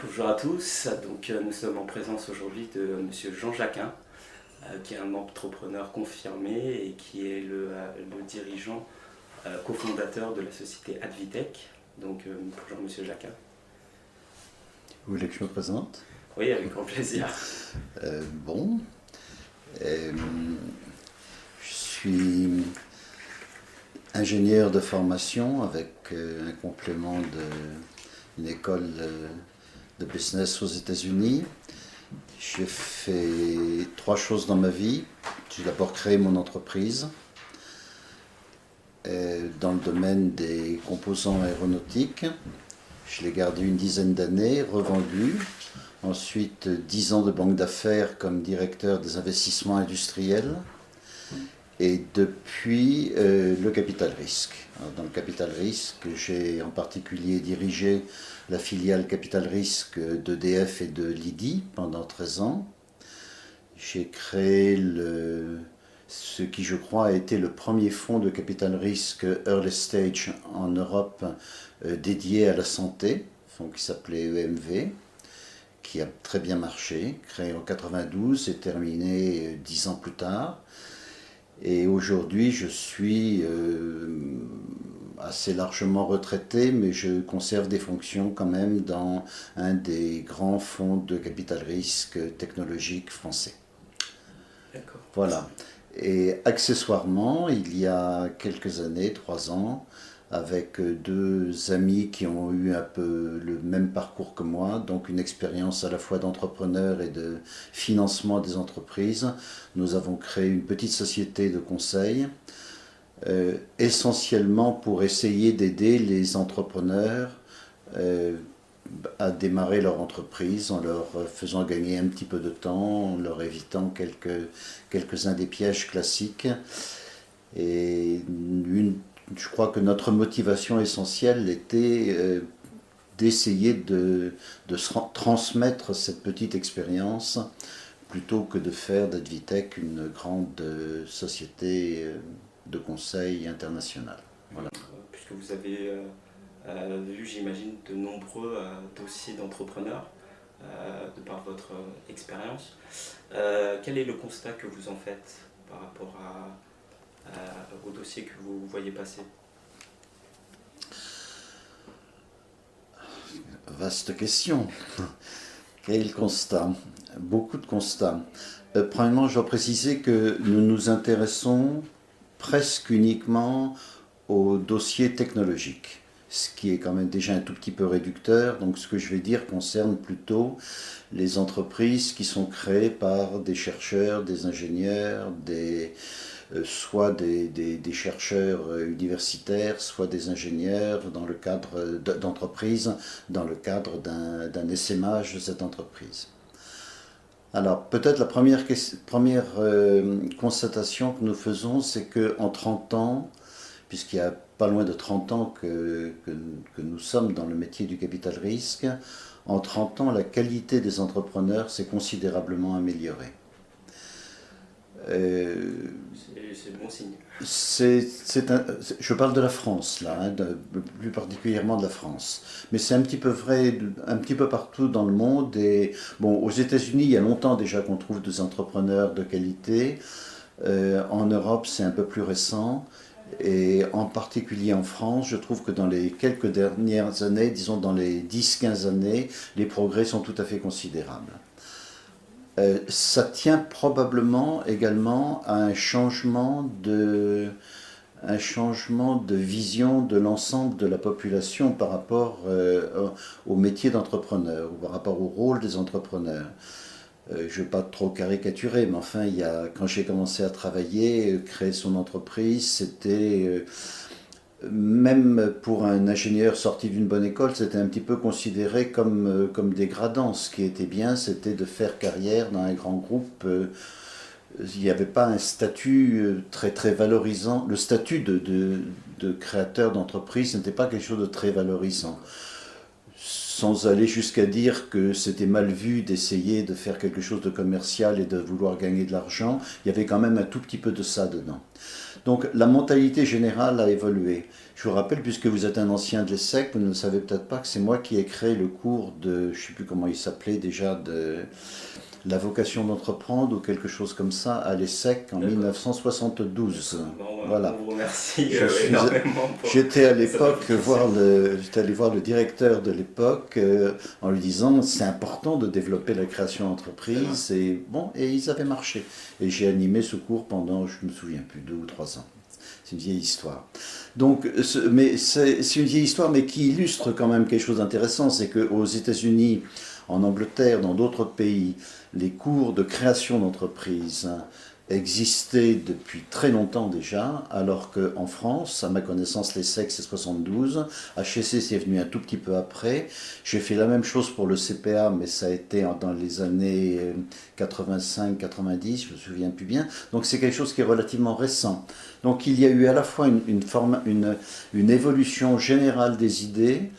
Bonjour à tous, nous sommes en présence aujourd'hui de Monsieur Jean Jacquin, qui est un entrepreneur confirmé et qui est le dirigeant cofondateur de la société Advitech. Bonjour Monsieur Jacquin. Vous voulez que je me présente? Oui, avec grand plaisir. Bon, je suis ingénieur de formation avec un complément d'une école de business aux États-Unis. J'ai fait 3 choses dans ma vie. J'ai d'abord créé mon entreprise dans le domaine des composants aéronautiques. Je l'ai gardé une dizaine d'années, revendu. Ensuite, 10 ans de banque d'affaires comme directeur des investissements industriels. Et depuis, le capital risque. Alors, dans le capital risque, j'ai en particulier dirigé la filiale capital risque d'EDF et de Lydie pendant 13 ans. J'ai créé ce qui, je crois, a été le premier fonds de capital risque early stage en Europe dédié à la santé, fonds qui s'appelait EMV, qui a très bien marché, créé en 92 et terminé 10 ans plus tard. Et aujourd'hui, je suis assez largement retraité, mais je conserve des fonctions quand même dans un des grands fonds de capital risque technologique français. D'accord. Voilà. Et accessoirement, il y a quelques années, 3 ans, avec 2 amis qui ont eu un peu le même parcours que moi, donc une expérience à la fois d'entrepreneur et de financement des entreprises, nous avons créé une petite société de conseil, essentiellement pour essayer d'aider les entrepreneurs à démarrer leur entreprise en leur faisant gagner un petit peu de temps, en leur évitant quelques-uns des pièges classiques. Et je crois que notre motivation essentielle était d'essayer de transmettre cette petite expérience plutôt que de faire d'Advitech une grande société de conseil internationale. Voilà. Puisque vous avez vu, j'imagine, de nombreux dossiers d'entrepreneurs de par votre expérience. Quel est le constat que vous en faites par rapport au dossier que vous voyez passer? Vaste question. Quel constat? Beaucoup de constats. Premièrement, je dois préciser que nous nous intéressons presque uniquement aux dossiers technologiques, ce qui est quand même déjà un tout petit peu réducteur. Donc ce que je vais dire concerne plutôt les entreprises qui sont créées par des chercheurs, des ingénieurs, soit des chercheurs universitaires, soit des ingénieurs dans le cadre d'entreprises, dans le cadre d'un essaimage de cette entreprise. Alors, peut-être la première constatation que nous faisons, c'est qu'en 30 ans, puisqu'il y a pas loin de 30 ans que nous sommes dans le métier du capital risque, en 30 ans, la qualité des entrepreneurs s'est considérablement améliorée. C'est bon signe. Je parle de la France, là, plus particulièrement de la France. Mais c'est un petit peu vrai, un petit peu partout dans le monde. Et, bon, aux États-Unis, il y a longtemps déjà qu'on trouve des entrepreneurs de qualité. En Europe, c'est un peu plus récent. Et en particulier en France, je trouve que dans les quelques dernières années, disons dans les 10-15 années, les progrès sont tout à fait considérables. Ça tient probablement également à un changement de vision de l'ensemble de la population par rapport au métier d'entrepreneur, ou par rapport au rôle des entrepreneurs. Je ne vais pas trop caricaturer, mais enfin, quand j'ai commencé à travailler, créer son entreprise, c'était... même pour un ingénieur sorti d'une bonne école, c'était un petit peu considéré comme dégradant. Ce qui était bien, c'était de faire carrière dans un grand groupe. Il n'y avait pas un statut très très valorisant. Le statut de créateur d'entreprise n'était pas quelque chose de très valorisant. Sans aller jusqu'à dire que c'était mal vu d'essayer de faire quelque chose de commercial et de vouloir gagner de l'argent, il y avait quand même un tout petit peu de ça dedans. Donc la mentalité générale a évolué. Je vous rappelle, puisque vous êtes un ancien de l'ESSEC, vous ne savez peut-être pas que c'est moi qui ai créé le cours de, je ne sais plus comment il s'appelait déjà, de la vocation d'entreprendre ou quelque chose comme ça à l'ESSEC en 1972. Voilà. On vous remercie énormément. J'étais à l'époque j'étais allé voir le directeur de l'époque en lui disant c'est important de développer la création d'entreprise et bon, et ils avaient marché. Et j'ai animé ce cours pendant, je me souviens plus, 2 ou 3 ans. C'est une vieille histoire. Donc, mais c'est une vieille histoire, mais qui illustre quand même quelque chose d'intéressant, c'est qu'aux États-Unis, en Angleterre, dans d'autres pays, les cours de création d'entreprise existaient depuis très longtemps déjà, alors qu'en France, à ma connaissance, l'ESSEC c'est 72, HEC c'est venu un tout petit peu après. J'ai fait la même chose pour le CPA, mais ça a été dans les années 85-90, je me souviens plus bien. Donc c'est quelque chose qui est relativement récent. Donc il y a eu à la fois une évolution générale des idées.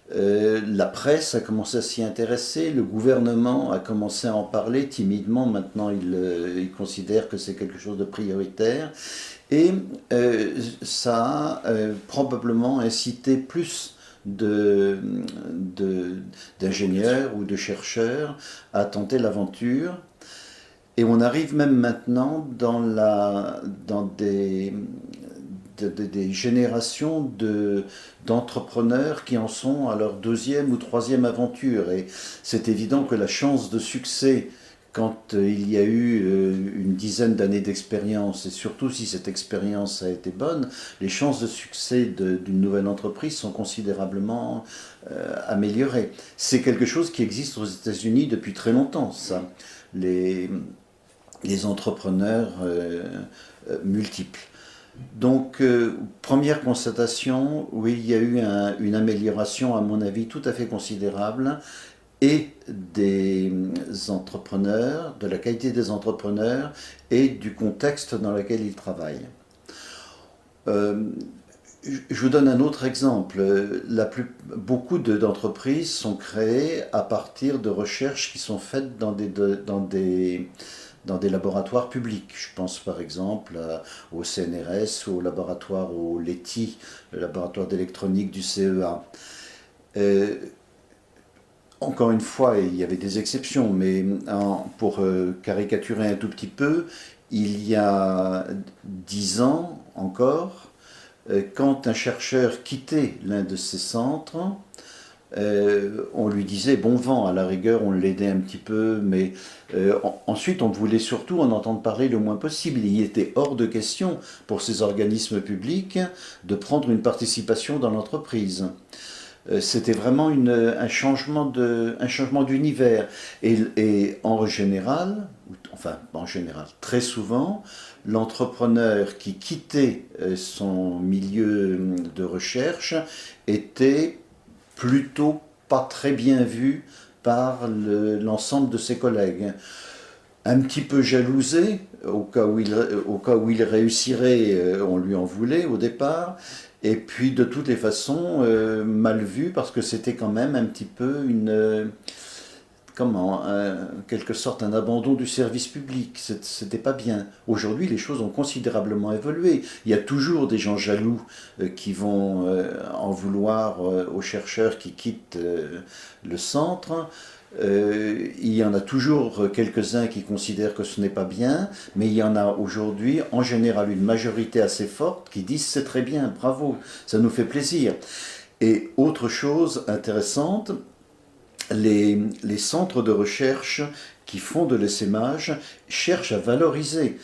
La presse a commencé à s'y intéresser, le gouvernement a commencé à en parler timidement, maintenant il considère que c'est quelque chose de prioritaire, et ça a probablement incité plus d'ingénieurs ou de chercheurs à tenter l'aventure. Et on arrive même maintenant dans des générations d'entrepreneurs qui en sont à leur 2e ou 3e aventure. Et c'est évident que la chance de succès, quand il y a eu une dizaine d'années d'expérience, et surtout si cette expérience a été bonne, les chances de succès d'une nouvelle entreprise sont considérablement améliorées. C'est quelque chose qui existe aux États-Unis depuis très longtemps, ça. Les entrepreneurs multiples. Donc, première constatation, oui, il y a eu une amélioration, à mon avis, tout à fait considérable, et des entrepreneurs, de la qualité des entrepreneurs, et du contexte dans lequel ils travaillent. Je vous donne un autre exemple. Beaucoup d'entreprises sont créées à partir de recherches qui sont faites dans des laboratoires publics. Je pense par exemple au CNRS, au laboratoire au LETI, le laboratoire d'électronique du CEA. Encore une fois, il y avait des exceptions, mais pour caricaturer un tout petit peu, il y a 10 ans encore, quand un chercheur quittait l'un de ces centres, on lui disait bon vent, à la rigueur on l'aidait un petit peu, mais ensuite on voulait surtout en entendre parler le moins possible. Il était hors de question pour ces organismes publics de prendre une participation dans l'entreprise. C'était vraiment un changement d'univers. Et en général, très souvent, l'entrepreneur qui quittait son milieu de recherche était plutôt pas très bien vu par l'ensemble de ses collègues. Un petit peu jalousé, au cas où il réussirait, on lui en voulait au départ, et puis de toutes les façons mal vu parce que c'était quand même un petit peu quelque sorte un abandon du service public. C'était pas bien. Aujourd'hui, les choses ont considérablement évolué. Il y a toujours des gens jaloux qui vont en vouloir aux chercheurs qui quittent le centre. Il y en a toujours quelques-uns qui considèrent que ce n'est pas bien, mais il y en a aujourd'hui, en général, une majorité assez forte qui disent c'est très bien, bravo, ça nous fait plaisir. Et autre chose intéressante, les centres de recherche qui font de l'essaimage cherchent à valoriser.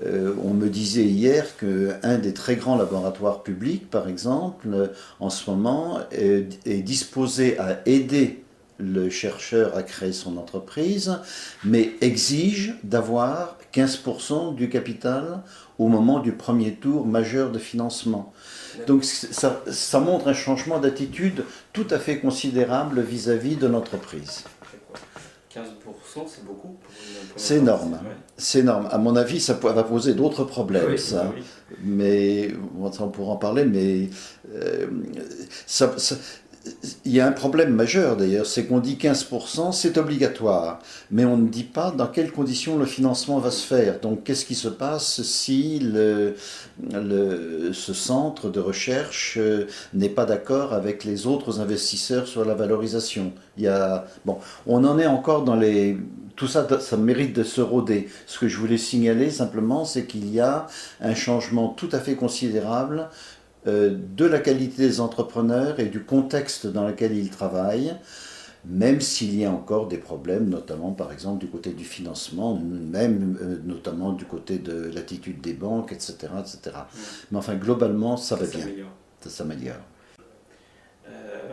On me disait hier qu'un des très grands laboratoires publics, par exemple, en ce moment, est disposé à aider le chercheur a créé son entreprise, mais exige d'avoir 15% du capital au moment du premier tour majeur de financement. Donc ça montre un changement d'attitude tout à fait considérable vis-à-vis de l'entreprise. 15%, c'est beaucoup pour c'est énorme. Ouais. C'est énorme. À mon avis, ça va poser d'autres problèmes, oui, ça. Oui. Mais on pourra en parler, mais Il y a un problème majeur d'ailleurs, c'est qu'on dit 15%, c'est obligatoire, mais on ne dit pas dans quelles conditions le financement va se faire. Donc qu'est-ce qui se passe si ce centre de recherche n'est pas d'accord avec les autres investisseurs sur la valorisation? Bon, on en est encore dans les... Tout ça, ça mérite de se rôder. Ce que je voulais signaler simplement, c'est qu'il y a un changement tout à fait considérable de la qualité des entrepreneurs et du contexte dans lequel ils travaillent, même s'il y a encore des problèmes, notamment par exemple du côté du financement, même notamment du côté de l'attitude des banques, etc. etc. Mais enfin, globalement, ça va bien. Ça s'améliore.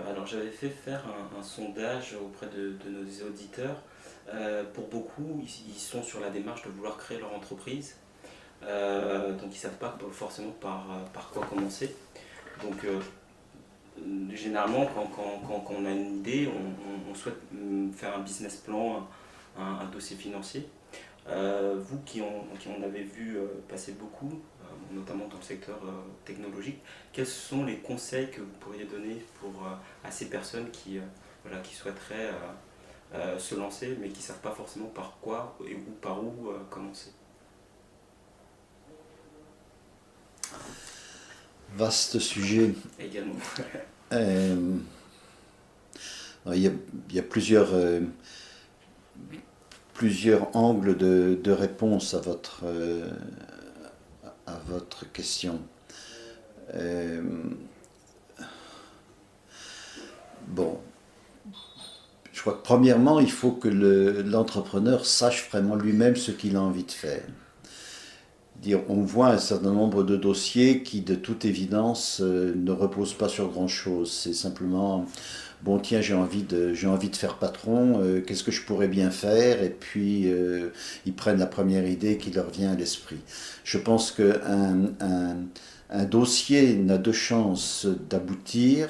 Alors j'avais fait faire un sondage auprès de nos auditeurs. Pour beaucoup, ils sont sur la démarche de vouloir créer leur entreprise. Donc ils ne savent pas forcément par quoi commencer. Donc généralement quand on a une idée, on souhaite faire un business plan, un dossier financier. Vous qui en avez vu passer beaucoup, notamment dans le secteur technologique, quels sont les conseils que vous pourriez donner à ces personnes qui souhaiteraient se lancer mais qui ne savent pas forcément par quoi et par où commencer? Vaste sujet. Également. Il y a plusieurs angles de réponse à votre question. Bon, je crois que premièrement, il faut que l'entrepreneur sache vraiment lui-même ce qu'il a envie de faire. On voit un certain nombre de dossiers qui, de toute évidence, ne reposent pas sur grand-chose. C'est simplement, bon tiens, j'ai envie de faire patron, qu'est-ce que je pourrais bien faire? Et puis, ils prennent la première idée qui leur vient à l'esprit. Je pense qu'un dossier n'a de chance d'aboutir,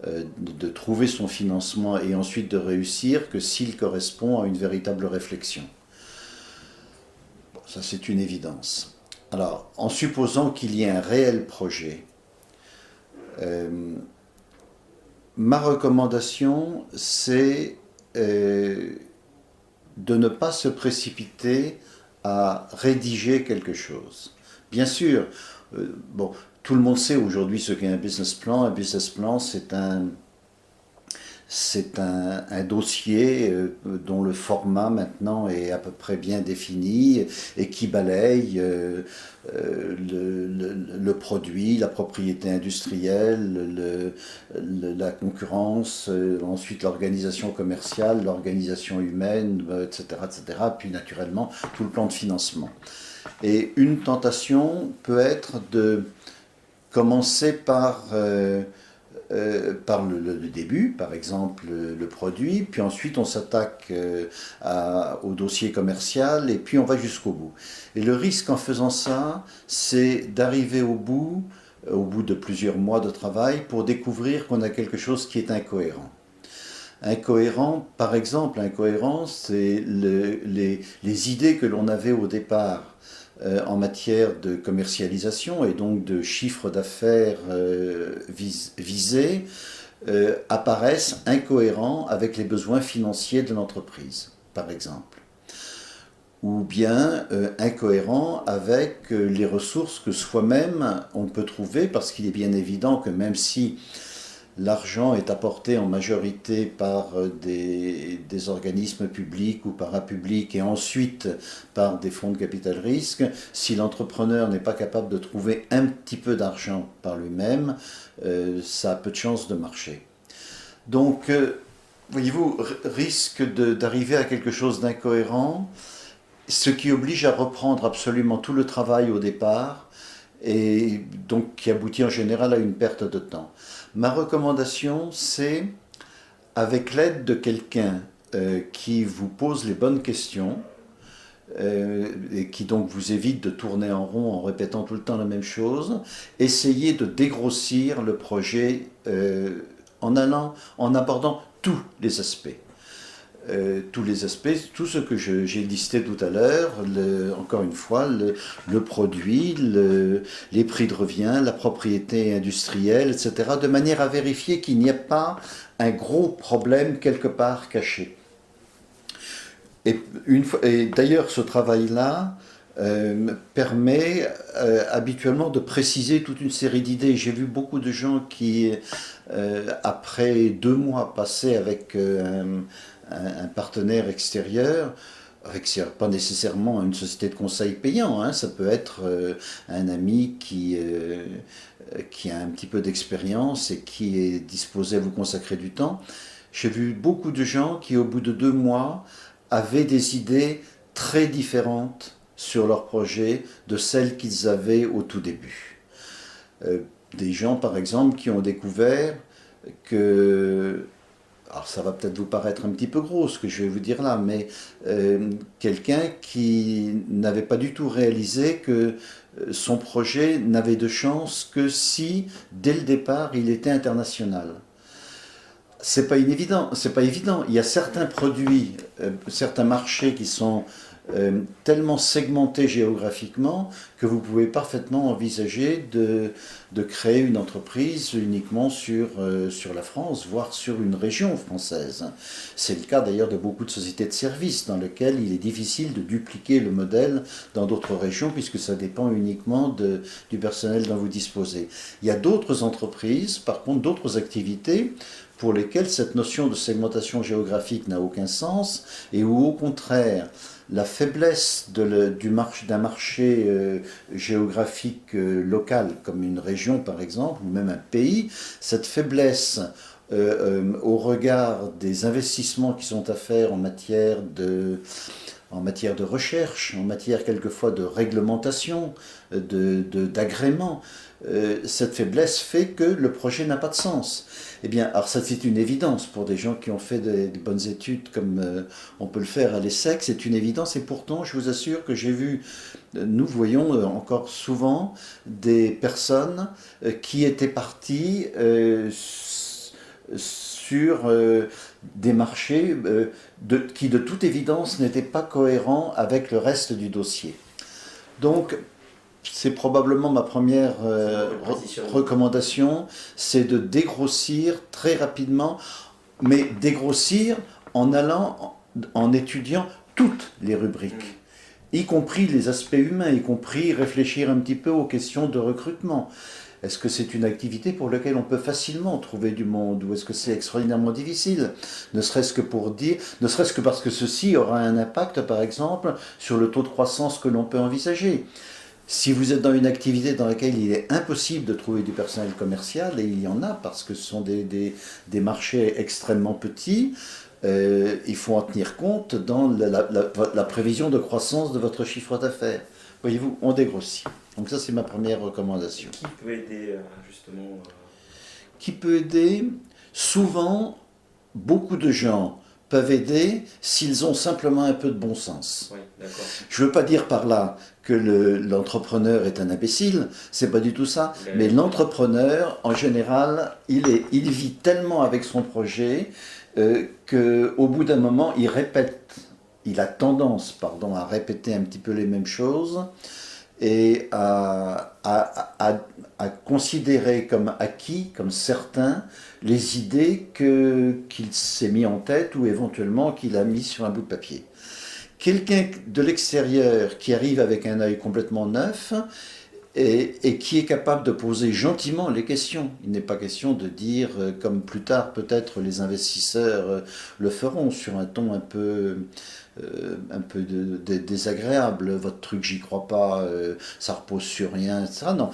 de trouver son financement et ensuite de réussir que s'il correspond à une véritable réflexion. Ça, c'est une évidence. Alors, en supposant qu'il y ait un réel projet, ma recommandation, c'est de ne pas se précipiter à rédiger quelque chose. Bien sûr, bon, tout le monde sait aujourd'hui ce qu'est un business plan. Un business plan, c'est un dossier dont le format maintenant est à peu près bien défini et qui balaye le produit, la propriété industrielle, la concurrence, ensuite l'organisation commerciale, l'organisation humaine, etc., etc., puis naturellement tout le plan de financement. Et une tentation peut être de commencer par le début, par exemple le produit, puis ensuite on s'attaque au dossier commercial et puis on va jusqu'au bout. Et le risque en faisant ça, c'est d'arriver au bout de plusieurs mois de travail, pour découvrir qu'on a quelque chose qui est incohérent. Incohérent, par exemple, c'est les idées que l'on avait au départ en matière de commercialisation et donc de chiffre d'affaires visés apparaissent incohérents avec les besoins financiers de l'entreprise, par exemple. Ou bien incohérents avec les ressources que soi-même on peut trouver, parce qu'il est bien évident que même si l'argent est apporté en majorité par des organismes publics ou parapublics et ensuite par des fonds de capital risque, si l'entrepreneur n'est pas capable de trouver un petit peu d'argent par lui-même, ça a peu de chances de marcher. Donc, voyez-vous, risque d'arriver à quelque chose d'incohérent, ce qui oblige à reprendre absolument tout le travail au départ et donc qui aboutit en général à une perte de temps. Ma recommandation, c'est, avec l'aide de quelqu'un qui vous pose les bonnes questions et qui donc vous évite de tourner en rond en répétant tout le temps la même chose, essayez de dégrossir le projet en abordant tous les aspects. tous les aspects, tout ce que j'ai listé tout à l'heure, encore une fois, le produit, les prix de revient, la propriété industrielle, etc., de manière à vérifier qu'il n'y a pas un gros problème quelque part caché. Et d'ailleurs, ce travail-là permet habituellement de préciser toute une série d'idées. J'ai vu beaucoup de gens qui, après 2 mois passés avec un partenaire extérieur, pas nécessairement une société de conseil payant, hein, ça peut être un ami qui a un petit peu d'expérience et qui est disposé à vous consacrer du temps. J'ai vu beaucoup de gens qui, au bout de 2 mois, avaient des idées très différentes sur leur projet de celles qu'ils avaient au tout début. Des gens, par exemple, qui ont découvert que... Alors ça va peut-être vous paraître un petit peu gros ce que je vais vous dire là, mais quelqu'un qui n'avait pas du tout réalisé que son projet n'avait de chance que si, dès le départ, il était international. C'est pas évident. Il y a certains produits, certains marchés qui sont tellement segmentés géographiquement que vous pouvez parfaitement envisager de créer une entreprise uniquement sur la France, voire sur une région française. C'est le cas d'ailleurs de beaucoup de sociétés de services dans lesquelles il est difficile de dupliquer le modèle dans d'autres régions puisque ça dépend uniquement du personnel dont vous disposez. Il y a d'autres entreprises, par contre d'autres activités pour lesquelles cette notion de segmentation géographique n'a aucun sens et où au contraire la faiblesse d'un marché géographique local comme une région par exemple ou même un pays, cette faiblesse au regard des investissements qui sont à faire en matière de recherche, en matière quelquefois de réglementation, d'agrément, cette faiblesse fait que le projet n'a pas de sens. Eh bien, alors ça c'est une évidence pour des gens qui ont fait de bonnes études comme on peut le faire à l'ESSEC, c'est une évidence et pourtant je vous assure que nous voyons encore souvent des personnes qui étaient parties sur des marchés qui de toute évidence n'étaient pas cohérents avec le reste du dossier. Donc, c'est probablement ma première recommandation, c'est de dégrossir très rapidement, mais dégrossir en étudiant toutes les rubriques, y compris les aspects humains, y compris réfléchir un petit peu aux questions de recrutement. Est-ce que c'est une activité pour laquelle on peut facilement trouver du monde ou est-ce que c'est extraordinairement difficile? Ne serait-ce que parce que ceci aura un impact, par exemple, sur le taux de croissance que l'on peut envisager. Si vous êtes dans une activité dans laquelle il est impossible de trouver du personnel commercial, et il y en a parce que ce sont des marchés extrêmement petits, il faut en tenir compte dans la prévision de croissance de votre chiffre d'affaires. Voyez-vous, on dégrossit. Donc ça, c'est ma première recommandation. Qui peut aider justement Qui peut aider? Souvent, beaucoup de gens peuvent aider s'ils ont simplement un peu de bon sens. Oui, d'accord. Je ne veux pas dire par là que l'entrepreneur est un imbécile, c'est pas du tout ça, mais l'entrepreneur, en général, il vit tellement avec son projet qu'au bout d'un moment, il a tendance à répéter un petit peu les mêmes choses et à considérer comme acquis, comme certains, les idées qu'il s'est mis en tête ou éventuellement qu'il a mis sur un bout de papier. Quelqu'un de l'extérieur qui arrive avec un œil complètement neuf et qui est capable de poser gentiment les questions. Il n'est pas question de dire, comme plus tard peut-être les investisseurs le feront, sur un ton un peu désagréable. Votre truc, j'y crois pas, ça repose sur rien, etc. Non,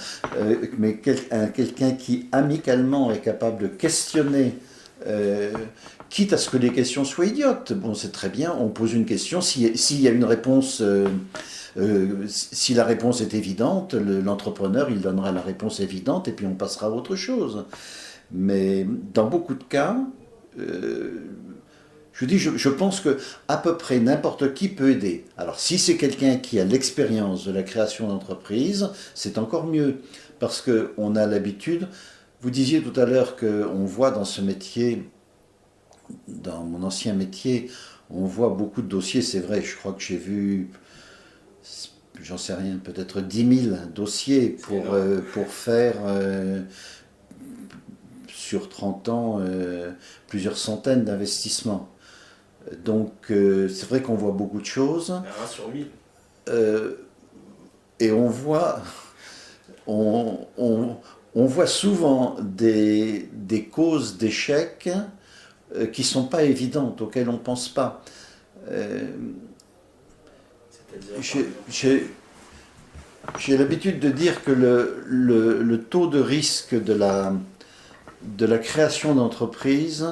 mais quelqu'un qui amicalement est capable de questionner, quitte à ce que les questions soient idiotes. Bon, c'est très bien, on pose une question, s'il y a une réponse... si la réponse est évidente, l'entrepreneur il donnera la réponse évidente et puis on passera à autre chose. Mais dans beaucoup de cas, je pense que à peu près n'importe qui peut aider. Alors si c'est quelqu'un qui a l'expérience de la création d'entreprise, c'est encore mieux parce qu'on a l'habitude. Vous disiez tout à l'heure qu'on voit dans ce métier, dans mon ancien métier, On voit beaucoup de dossiers, c'est vrai, je crois que j'ai vu, j'en sais rien, peut-être 10 000 dossiers pour faire, sur 30 ans, plusieurs centaines d'investissements. Donc c'est vrai qu'on voit beaucoup de choses. 1 sur 1000. Et on voit, on voit souvent des causes d'échec qui ne sont pas évidentes, auxquelles on ne pense pas. J'ai l'habitude de dire que le taux de risque de la création d'entreprise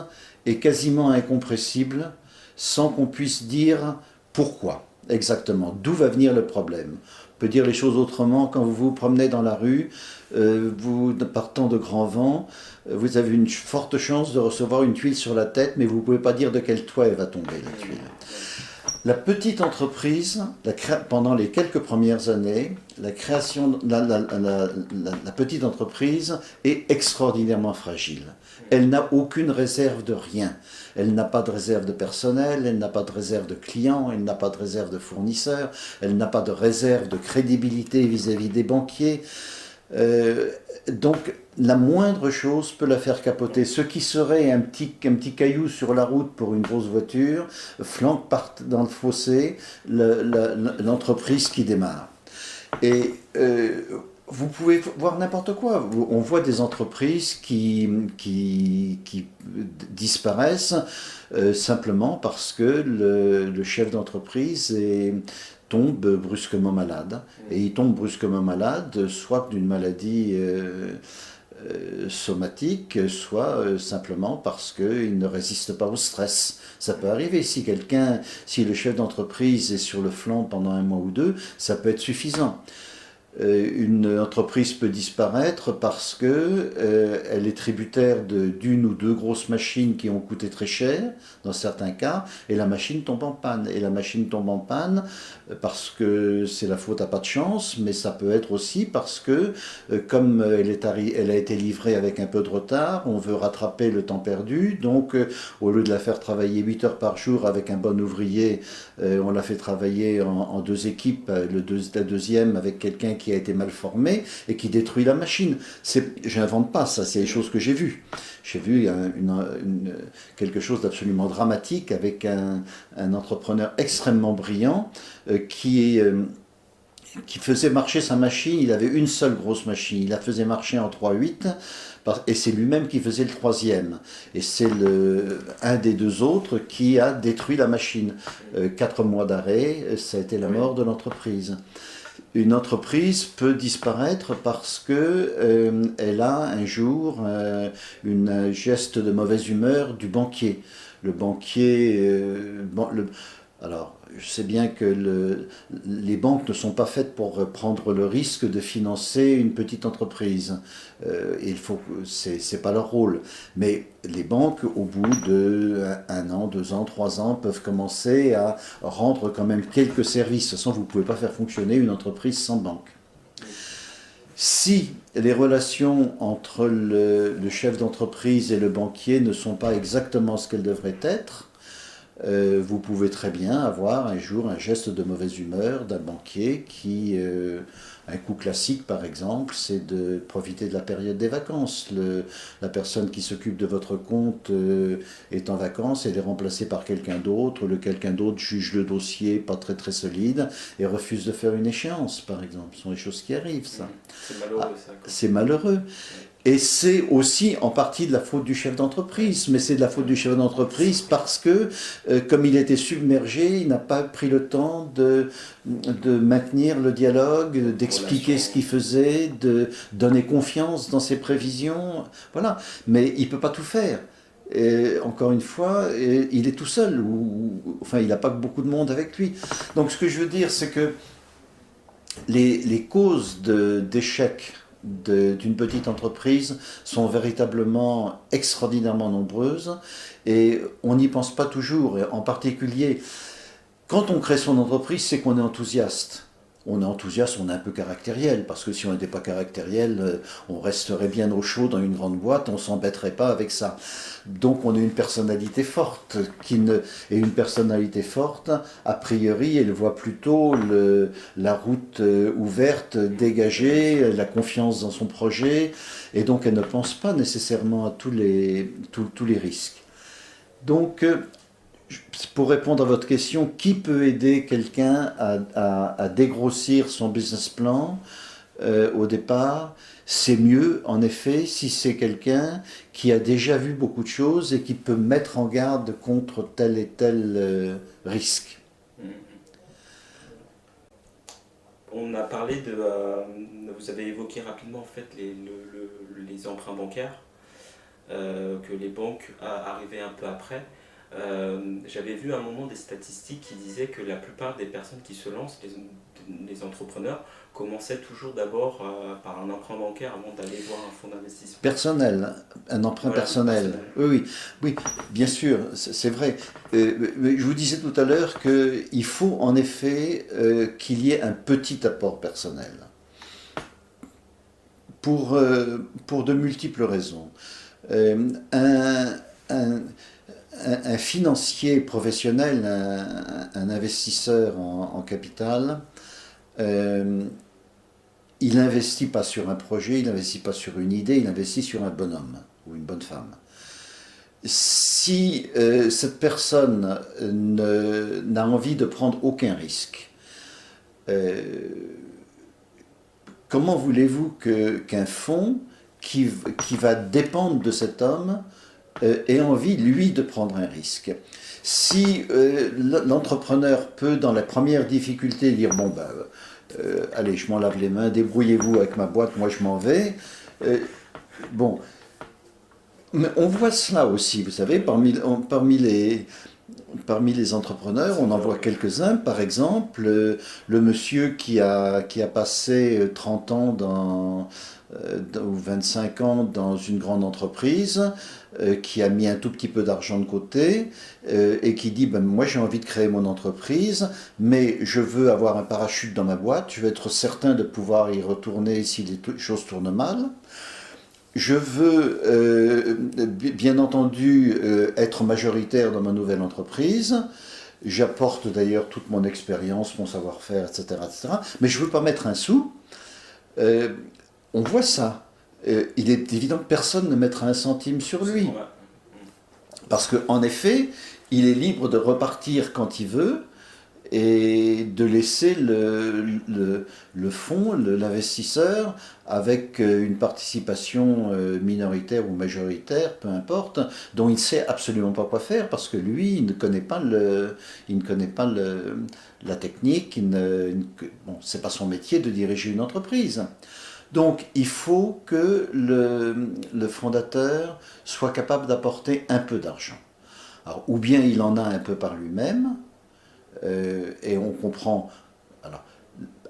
est quasiment incompressible sans qu'on puisse dire pourquoi exactement, d'où va venir le problème. On peut dire les choses autrement, quand vous vous promenez dans la rue, vous partant de grand vent, vous avez une forte chance de recevoir une tuile sur la tête, mais vous ne pouvez pas dire de quel toit elle va tomber, la tuile. La petite entreprise, pendant les quelques premières années, la petite entreprise est extraordinairement fragile. Elle n'a aucune réserve de rien. Elle n'a pas de réserve de personnel, elle n'a pas de réserve de clients, elle n'a pas de réserve de fournisseurs, elle n'a pas de réserve de crédibilité vis-à-vis des banquiers. Donc la moindre chose peut la faire capoter. Ce qui serait un petit caillou sur la route pour une grosse voiture flanque dans le fossé l'entreprise qui démarre. Et vous pouvez voir n'importe quoi. On voit des entreprises qui disparaissent simplement parce que le chef d'entreprise tombe brusquement malade. Et il tombe brusquement malade, soit d'une maladie somatique, soit simplement parce qu'il ne résiste pas au stress. Ça peut arriver. Si le chef d'entreprise est sur le flanc pendant 1 mois ou 2, ça peut être suffisant. Une entreprise peut disparaître parce que elle est tributaire d'une ou 2 grosses machines qui ont coûté très cher, dans certains cas, et la machine tombe en panne. Et la machine tombe en panne parce que c'est la faute à pas de chance, mais ça peut être aussi parce que, comme elle a été livrée avec un peu de retard, on veut rattraper le temps perdu, donc au lieu de la faire travailler 8 heures par jour avec un bon ouvrier, on la fait travailler en 2 équipes, la deuxième avec quelqu'un qui a été mal formé et qui détruit la machine. Je n'invente pas ça, c'est les choses que j'ai vues. J'ai vu quelque chose d'absolument dramatique avec un entrepreneur extrêmement brillant qui faisait marcher sa machine. Il avait une seule grosse machine, il la faisait marcher en 3/8 et c'est lui-même qui faisait le 3e. Et c'est un des 2 autres qui a détruit la machine. 4 mois d'arrêt, ça a été la mort de l'entreprise. Une entreprise peut disparaître parce que elle a un jour un geste de mauvaise humeur du banquier. Le banquier... alors, je sais bien que les banques ne sont pas faites pour prendre le risque de financer une petite entreprise. C'est pas leur rôle. Mais les banques, au bout de 1 an, 2 ans, 3 ans, peuvent commencer à rendre quand même quelques services. De toute façon, vous ne pouvez pas faire fonctionner une entreprise sans banque. Si les relations entre le chef d'entreprise et le banquier ne sont pas exactement ce qu'elles devraient être, vous pouvez très bien avoir un jour un geste de mauvaise humeur d'un banquier qui, un coup classique par exemple, c'est de profiter de la période des vacances. La personne qui s'occupe de votre compte est en vacances, elle est remplacée par quelqu'un d'autre, quelqu'un d'autre juge le dossier pas très très solide et refuse de faire une échéance par exemple. Ce sont les choses qui arrivent, ça. C'est malheureux ça. C'est malheureux. Et c'est aussi en partie de la faute du chef d'entreprise, mais c'est de la faute du chef d'entreprise parce que, comme il était submergé, il n'a pas pris le temps de maintenir le dialogue, d'expliquer ce qu'il faisait, de donner confiance dans ses prévisions. Voilà. Mais il ne peut pas tout faire. Et encore une fois, il est tout seul, enfin il n'a pas beaucoup de monde avec lui. Donc ce que je veux dire, c'est que les causes d'échec d'une petite entreprise sont véritablement extraordinairement nombreuses et on n'y pense pas toujours. En particulier, quand on crée son entreprise, c'est qu'on est enthousiaste. on est enthousiaste, on est un peu caractériel, parce que si on n'était pas caractériel, on resterait bien au chaud dans une grande boîte, on ne s'embêterait pas avec ça. Donc on a une personnalité forte, et une personnalité forte, a priori, elle voit plutôt la route ouverte, dégagée, la confiance dans son projet, et donc elle ne pense pas nécessairement à tous les risques. Donc, pour répondre à votre question, qui peut aider quelqu'un à dégrossir son business plan au départ? C'est mieux, en effet, si c'est quelqu'un qui a déjà vu beaucoup de choses et qui peut mettre en garde contre tel et tel risque. On a parlé vous avez évoqué rapidement en fait les emprunts bancaires, que les banques arrivaient un peu après. J'avais vu à un moment des statistiques qui disaient que la plupart des personnes qui se lancent, les entrepreneurs, commençaient toujours d'abord par un emprunt bancaire avant d'aller voir un fonds d'investissement. Personnel, un emprunt personnel. Oui, bien sûr, c'est vrai. Je vous disais tout à l'heure qu'il faut en effet qu'il y ait un petit apport personnel. Pour de multiples raisons. Un financier professionnel, un investisseur en capital, il n'investit pas sur un projet, il n'investit pas sur une idée, il investit sur un bonhomme ou une bonne femme. Si cette personne n'a envie de prendre aucun risque, comment voulez-vous qu'un fonds qui va dépendre de cet homme ait envie, lui, de prendre un risque? Si l'entrepreneur peut, dans la première difficulté, dire « bon, ben, allez, je m'en lave les mains, débrouillez-vous avec ma boîte, moi je m'en vais », bon, mais on voit cela aussi, vous savez, parmi les entrepreneurs, on en voit quelques-uns. Par exemple, le monsieur qui a passé 30 ans ou 25 ans dans une grande entreprise, qui a mis un tout petit peu d'argent de côté et qui dit ben, moi j'ai envie de créer mon entreprise, mais je veux avoir un parachute dans ma boîte, je veux être certain de pouvoir y retourner si les choses tournent mal. Je veux bien entendu être majoritaire dans ma nouvelle entreprise. J'apporte d'ailleurs toute mon expérience, mon savoir-faire, etc., etc. Mais je ne veux pas mettre un sou. On voit ça. Il est évident que personne ne mettra un centime sur lui. Parce qu'en effet, il est libre de repartir quand il veut et de laisser le fonds, l'investisseur, avec une participation minoritaire ou majoritaire, peu importe, dont il ne sait absolument pas quoi faire, parce que lui, il ne connaît pas la technique, bon, c'est pas son métier de diriger une entreprise. Donc il faut que le fondateur soit capable d'apporter un peu d'argent. Alors, ou bien il en a un peu par lui-même, et on comprend, alors,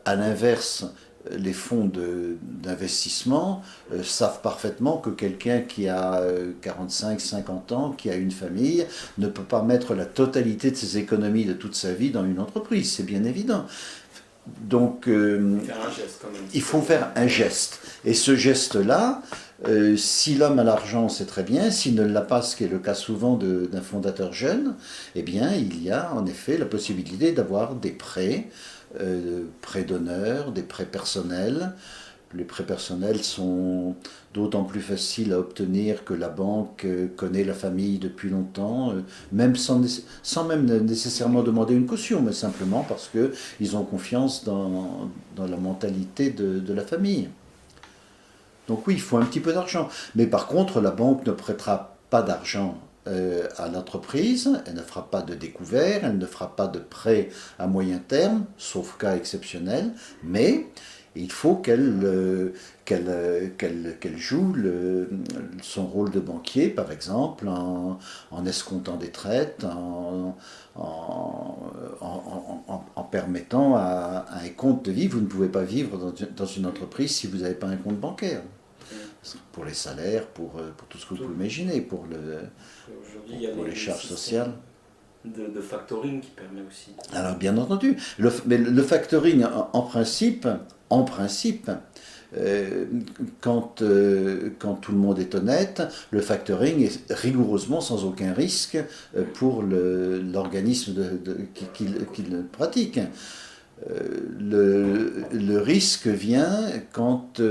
à l'inverse, les fonds d'investissement savent parfaitement que quelqu'un qui a 45-50 ans, qui a une famille, ne peut pas mettre la totalité de ses économies de toute sa vie dans une entreprise, c'est bien évident. Donc, il faut faire un geste. Et ce geste-là, si l'homme a l'argent, c'est très bien. S'il ne l'a pas, ce qui est le cas souvent d'un fondateur jeune, eh bien, il y a en effet la possibilité d'avoir des prêts d'honneur, des prêts personnels. Les prêts personnels sont d'autant plus faciles à obtenir que la banque connaît la famille depuis longtemps, même sans même nécessairement demander une caution, mais simplement parce qu'ils ont confiance dans la mentalité de la famille. Donc oui, il faut un petit peu d'argent. Mais par contre, la banque ne prêtera pas d'argent à l'entreprise, elle ne fera pas de découvert, elle ne fera pas de prêt à moyen terme, sauf cas exceptionnel, mais il faut qu'elle joue son rôle de banquier, par exemple, en escomptant des traites, en permettant à un compte de vivre. Vous ne pouvez pas vivre dans une entreprise si vous n'avez pas un compte bancaire. Pour les salaires, pour tout ce que vous pouvez imaginer, pour les charges sociales. de factoring qui permet aussi. Alors bien entendu, mais le factoring en principe, quand tout le monde est honnête, le factoring est rigoureusement sans aucun risque pour l'organisme qui le pratique. Le risque vient quand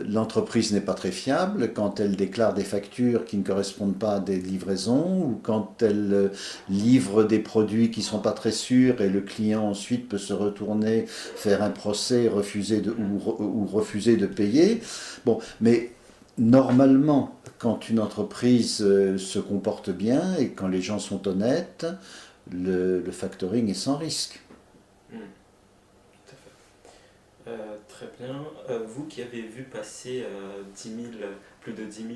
l'entreprise n'est pas très fiable, quand elle déclare des factures qui ne correspondent pas à des livraisons, ou quand elle livre des produits qui ne sont pas très sûrs et le client ensuite peut se retourner, faire un procès, ou refuser de payer. Bon, mais normalement, quand une entreprise se comporte bien et quand les gens sont honnêtes, le factoring est sans risque. Tout à fait. Très bien. Vous qui avez vu passer plus de 10 000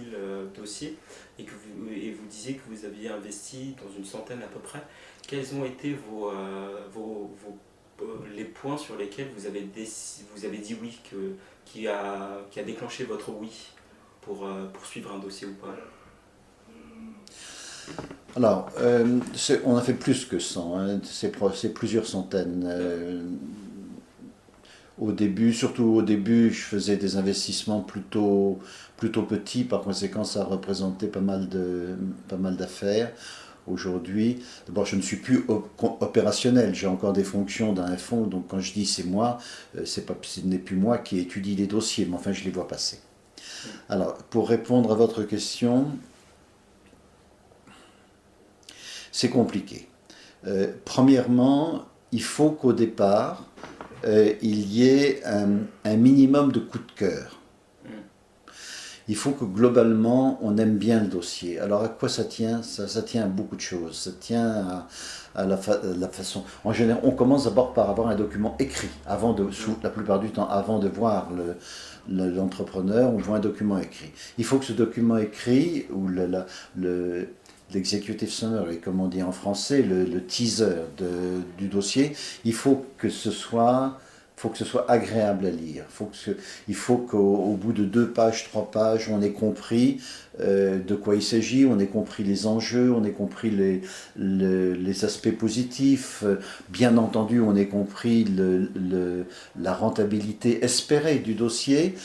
dossiers et vous disiez que vous aviez investi dans une centaine à peu près, quels ont été les points sur lesquels vous avez dit oui, qui a déclenché votre oui pour poursuivre un dossier ou pas? Alors, on a fait plus que 100, hein, c'est plusieurs centaines. Surtout au début, je faisais des investissements plutôt petits, par conséquent, ça représentait pas mal d'affaires. Aujourd'hui, d'abord, je ne suis plus opérationnel, j'ai encore des fonctions dans un fonds, donc quand je dis c'est moi, ce n'est plus moi qui étudie les dossiers, mais enfin, je les vois passer. Alors, pour répondre à votre question, c'est compliqué. Premièrement, il faut qu'au départ, il y ait un minimum de coup de cœur. Il faut que globalement, on aime bien le dossier. Alors à quoi ça tient? Ça tient à beaucoup de choses. Ça tient à la façon... En général, on commence d'abord par avoir un document écrit. La plupart du temps, avant de voir l'entrepreneur, on voit un document écrit. Il faut que ce document écrit, ou l'executive summary, comme on dit en français, le teaser du dossier, il faut que ce soit agréable à lire. Il faut qu'au bout de 2 pages, 3 pages, on ait compris de quoi il s'agit, on ait compris les enjeux, on ait compris les aspects positifs. Bien entendu, on ait compris la rentabilité espérée du dossier.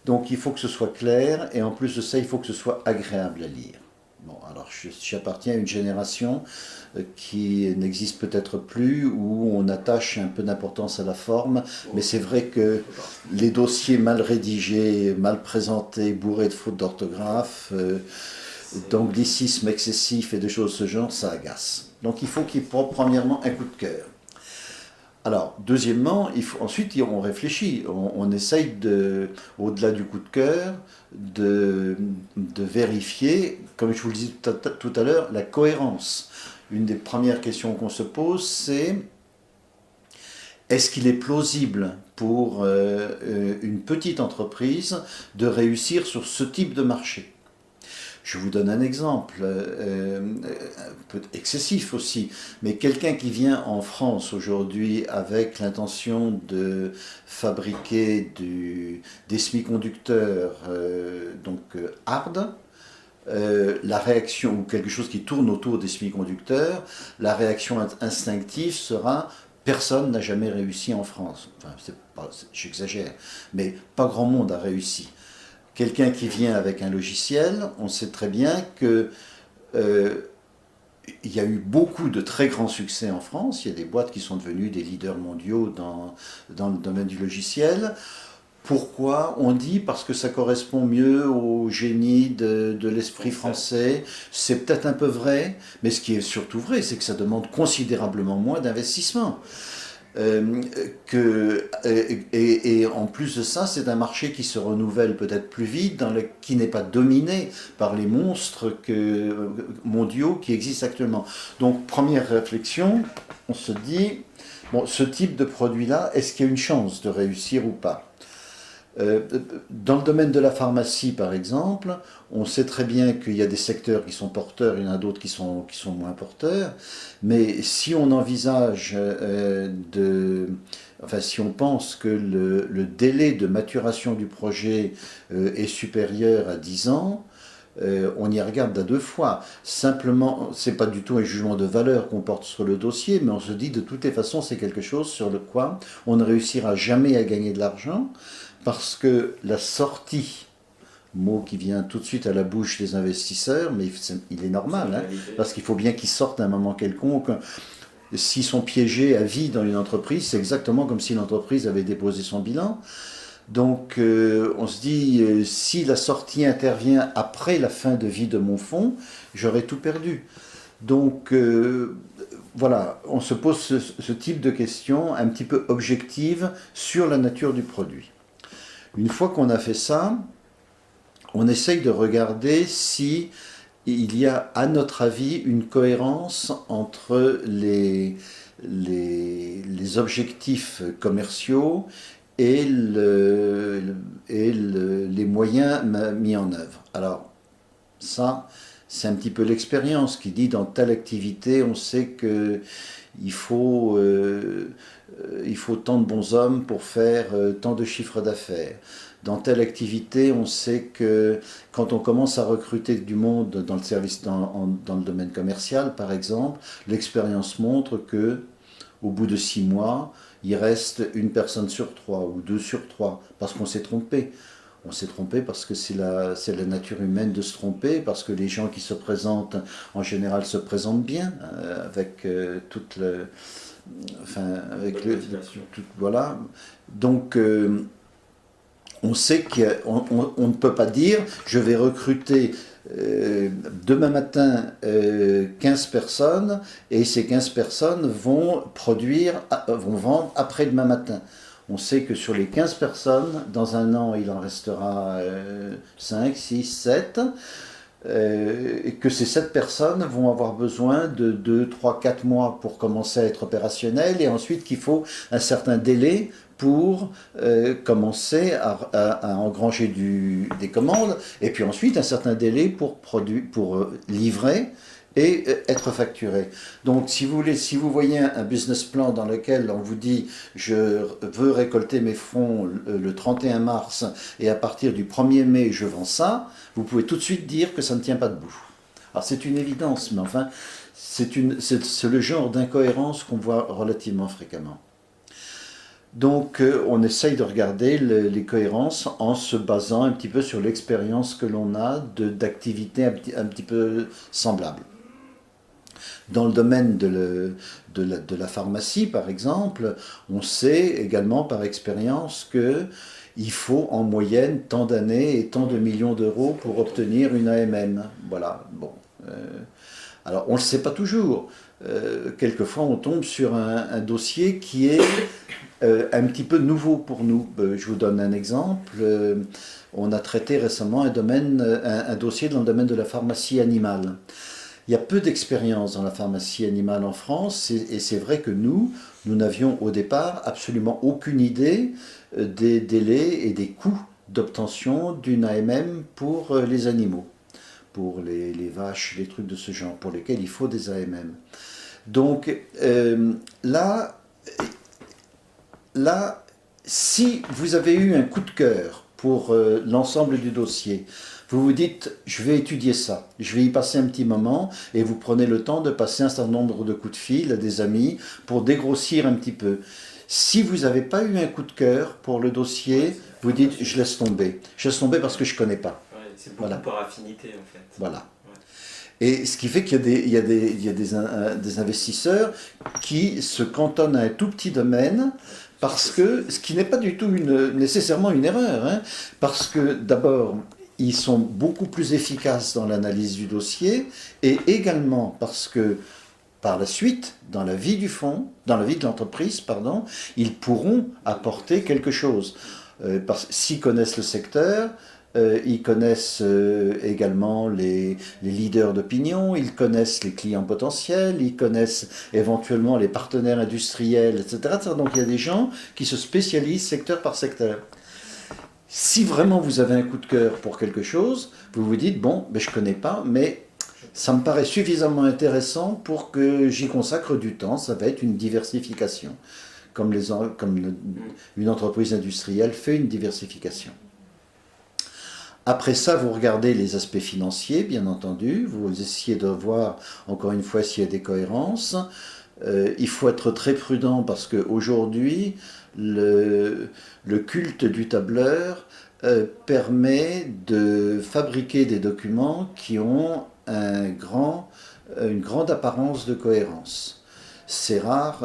Donc il faut que ce soit clair, et en plus de ça, il faut que ce soit agréable à lire. Bon, alors j'appartiens à une génération qui n'existe peut-être plus, où on attache un peu d'importance à la forme, mais c'est vrai que les dossiers mal rédigés, mal présentés, bourrés de fautes d'orthographe, d'anglicisme excessif et de choses de ce genre, ça agace. Donc il faut qu'il y ait premièrement un coup de cœur. Alors, deuxièmement, ensuite on réfléchit, on essaye au-delà du coup de cœur, de vérifier, comme je vous le disais tout à l'heure, la cohérence. Une des premières questions qu'on se pose, c'est: est-ce qu'il est plausible pour une petite entreprise de réussir sur ce type de marché? Je vous donne un exemple, un peu excessif aussi, mais quelqu'un qui vient en France aujourd'hui avec l'intention de fabriquer des semi-conducteurs hard, la réaction, ou quelque chose qui tourne autour des semi-conducteurs, la réaction instinctive sera: personne n'a jamais réussi en France. Enfin, j'exagère, mais pas grand monde a réussi. Quelqu'un qui vient avec un logiciel, on sait très bien que il y a eu beaucoup de très grands succès en France. Il y a des boîtes qui sont devenues des leaders mondiaux dans le domaine du logiciel. Pourquoi? On dit parce que ça correspond mieux au génie de l'esprit français. C'est peut-être un peu vrai, mais ce qui est surtout vrai, c'est que ça demande considérablement moins d'investissement. Et en plus de ça, c'est un marché qui se renouvelle peut-être plus vite, qui n'est pas dominé par les monstres mondiaux qui existent actuellement. Donc, première réflexion, on se dit, bon, ce type de produit-là, est-ce qu'il y a une chance de réussir ou pas? Dans le domaine de la pharmacie, par exemple, on sait très bien qu'il y a des secteurs qui sont porteurs, il y en a d'autres qui sont moins porteurs, mais si on envisage si on pense que le délai de maturation du projet est supérieur à 10 ans, on y regarde à deux fois. Simplement, c'est pas du tout un jugement de valeur qu'on porte sur le dossier, mais on se dit de toutes les façons, c'est quelque chose sur le quoi on ne réussira jamais à gagner de l'argent, parce que la sortie, mot qui vient tout de suite à la bouche des investisseurs, mais il est normal, hein, parce qu'il faut bien qu'ils sortent à un moment quelconque. S'ils sont piégés à vie dans une entreprise, c'est exactement comme si l'entreprise avait déposé son bilan. Donc on se dit, si la sortie intervient après la fin de vie de mon fonds, j'aurais tout perdu. Donc voilà, on se pose ce type de questions un petit peu objectives sur la nature du produit. Une fois qu'on a fait ça, on essaye de regarder si il y a, à notre avis, une cohérence entre les objectifs commerciaux et les moyens mis en œuvre. Alors, ça, c'est un petit peu l'expérience qui dit dans telle activité, on sait qu'il faut tant de bons hommes pour faire tant de chiffres d'affaires. Dans telle activité, on sait que quand on commence à recruter du monde dans le service, dans le domaine commercial, par exemple, l'expérience montre que au bout de 6 mois, il reste une personne sur 3 ou 2 sur 3 parce qu'on s'est trompé. On s'est trompé parce que c'est la nature humaine de se tromper, parce que les gens qui se présentent, en général, se présentent bien, avec toute le... Enfin, avec le... Voilà. Donc... on sait qu'on ne peut pas dire je vais recruter demain matin 15 personnes et ces 15 personnes vont vendre après-demain matin. On sait que sur les 15 personnes, dans un an, il en restera 5, 6, 7, et que ces 7 personnes vont avoir besoin de 2, 3, 4 mois pour commencer à être opérationnelles, et ensuite qu'il faut un certain délai pour commencer à engranger des commandes, et puis ensuite un certain délai pour livrer et être facturé. Donc si vous voulez, si vous voyez un business plan dans lequel on vous dit je veux récolter mes fonds le 31 mars et à partir du 1er mai je vends ça, vous pouvez tout de suite dire que ça ne tient pas debout. Alors c'est une évidence, mais enfin c'est le genre d'incohérence qu'on voit relativement fréquemment. Donc on essaye de regarder les cohérences en se basant un petit peu sur l'expérience que l'on a d'activités un petit peu semblables. Dans le domaine de la pharmacie, par exemple, on sait également par expérience qu'il faut en moyenne tant d'années et tant de millions d'euros pour obtenir une AMM. Voilà, bon. Alors on ne le sait pas toujours. Quelquefois on tombe sur un dossier qui est un petit peu nouveau pour nous. Je vous donne un exemple. On a traité récemment un dossier dans le domaine de la pharmacie animale. Il y a peu d'expérience dans la pharmacie animale en France, et c'est vrai que nous n'avions au départ absolument aucune idée des délais et des coûts d'obtention d'une AMM pour les animaux, pour les vaches, les trucs de ce genre, pour lesquels il faut des AMM. Donc là, si vous avez eu un coup de cœur pour l'ensemble du dossier, vous vous dites, je vais étudier ça, je vais y passer un petit moment, et vous prenez le temps de passer un certain nombre de coups de fil à des amis pour dégrossir un petit peu. Si vous n'avez pas eu un coup de cœur pour le dossier, vous dites, je laisse tomber. Je laisse tomber parce que je ne connais pas. Ouais, c'est beaucoup par affinité, en fait. Voilà. Et ce qui fait qu'il y a des investisseurs qui se cantonnent à un tout petit domaine, parce que, ce qui n'est pas du tout nécessairement une erreur, hein, parce que d'abord, ils sont beaucoup plus efficaces dans l'analyse du dossier, et également parce que par la suite, dans la vie du fonds, dans la vie de l'entreprise, pardon, ils pourront apporter quelque chose. S'ils connaissent le secteur, ils connaissent également les leaders d'opinion, ils connaissent les clients potentiels, ils connaissent éventuellement les partenaires industriels, etc. Donc il y a des gens qui se spécialisent secteur par secteur. Si vraiment vous avez un coup de cœur pour quelque chose, vous vous dites, bon, je ne connais pas, mais ça me paraît suffisamment intéressant pour que j'y consacre du temps, ça va être une diversification, comme une entreprise industrielle fait une diversification. Après ça, vous regardez les aspects financiers, bien entendu. Vous essayez de voir, encore une fois, s'il y a des cohérences. Il faut être très prudent parce qu'aujourd'hui, le culte du tableur permet de fabriquer des documents qui ont une grande apparence de cohérence. C'est rare,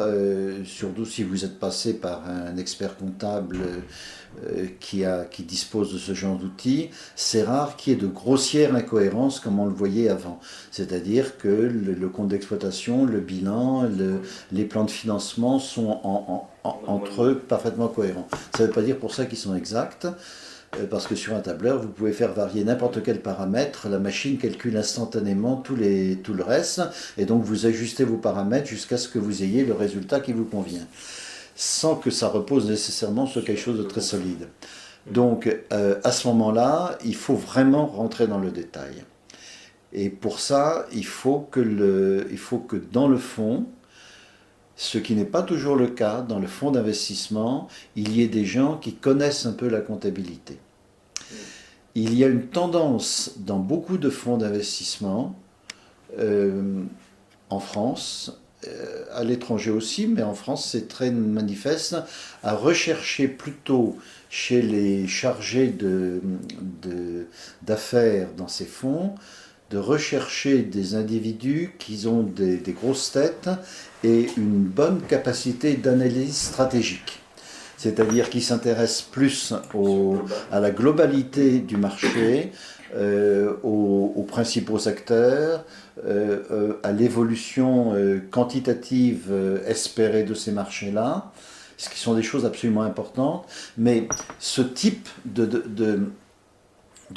surtout si vous êtes passé par un expert comptable qui dispose de ce genre d'outils, c'est rare qu'il y ait de grossières incohérences comme on le voyait avant. C'est-à-dire que le compte d'exploitation, le bilan, les plans de financement sont entre eux parfaitement cohérents. Ça ne veut pas dire pour ça qu'ils sont exacts, parce que sur un tableur, vous pouvez faire varier n'importe quel paramètre, la machine calcule instantanément tout le reste, et donc vous ajustez vos paramètres jusqu'à ce que vous ayez le résultat qui vous convient, sans que ça repose nécessairement sur quelque chose de très solide. Donc à ce moment-là, il faut vraiment rentrer dans le détail. Et pour ça, il faut que dans le fond, ce qui n'est pas toujours le cas, dans le fonds d'investissement, il y ait des gens qui connaissent un peu la comptabilité. Il y a une tendance dans beaucoup de fonds d'investissement, en France, à l'étranger aussi, mais en France c'est très manifeste, à rechercher plutôt chez les chargés d'affaires dans ces fonds, de rechercher des individus qui ont des grosses têtes et une bonne capacité d'analyse stratégique. C'est-à-dire qui s'intéressent plus à la globalité du marché, aux principaux acteurs, à l'évolution quantitative espérée de ces marchés-là, ce qui sont des choses absolument importantes. Mais ce type de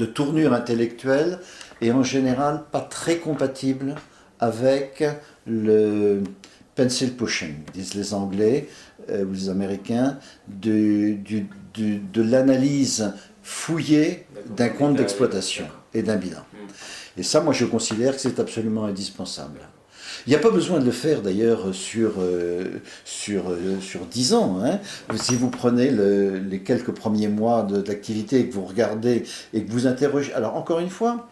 tournure intellectuelle est en général pas très compatible avec le pencil pushing, disent les Anglais ou les Américains, de l'analyse fouillée d'un compte d'exploitation et d'un bilan. Et ça, moi, je considère que c'est absolument indispensable. Il n'y a pas besoin de le faire d'ailleurs sur 10 ans. Hein. Si vous prenez les quelques premiers mois d'activité et que vous regardez et que vous interrogez... Alors encore une fois,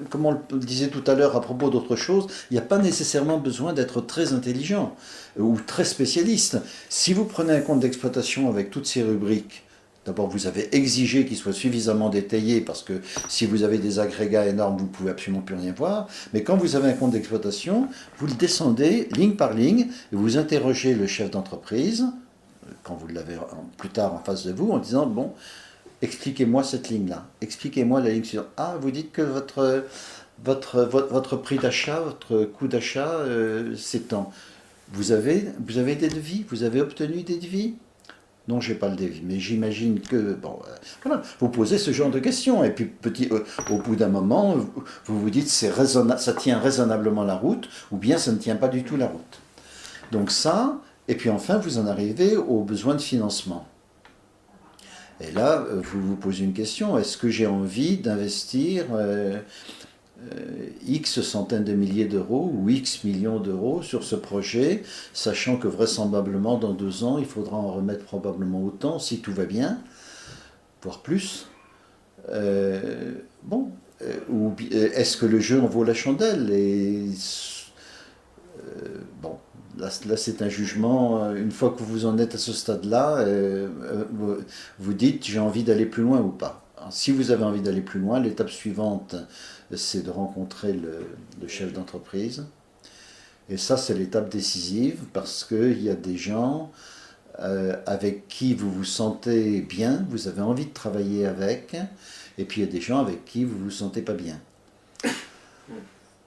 comme on le disait tout à l'heure à propos d'autre chose, il n'y a pas nécessairement besoin d'être très intelligent ou très spécialiste. Si vous prenez un compte d'exploitation avec toutes ces rubriques, d'abord vous avez exigé qu'il soit suffisamment détaillé parce que si vous avez des agrégats énormes, vous ne pouvez absolument plus rien voir. Mais quand vous avez un compte d'exploitation, vous le descendez ligne par ligne et vous interrogez le chef d'entreprise, quand vous l'avez plus tard en face de vous, en disant, bon, expliquez-moi cette ligne-là, expliquez-moi la ligne suivante. Ah, vous dites que votre prix d'achat, votre coût d'achat, c'est tant. Vous avez des devis? Vous avez obtenu des devis? Non, je n'ai pas le devis, mais j'imagine que... Bon, voilà, vous posez ce genre de questions, et puis au bout d'un moment, vous vous dites ça tient raisonnablement la route, ou bien ça ne tient pas du tout la route. Donc ça, et puis enfin, vous en arrivez aux besoins de financement. Et là, vous vous posez une question, est-ce que j'ai envie d'investir X centaines de milliers d'euros ou X millions d'euros sur ce projet, sachant que vraisemblablement dans 2 ans, il faudra en remettre probablement autant, si tout va bien, voire plus. Ou est-ce que le jeu en vaut la chandelle? Bon, là c'est un jugement. Une fois que vous en êtes à ce stade-là, vous dites j'ai envie d'aller plus loin ou pas. Alors, si vous avez envie d'aller plus loin, l'étape suivante, c'est de rencontrer le chef d'entreprise. Et ça, c'est l'étape décisive parce qu'il y a des gens avec qui vous vous sentez bien, vous avez envie de travailler avec, et puis il y a des gens avec qui vous ne vous sentez pas bien.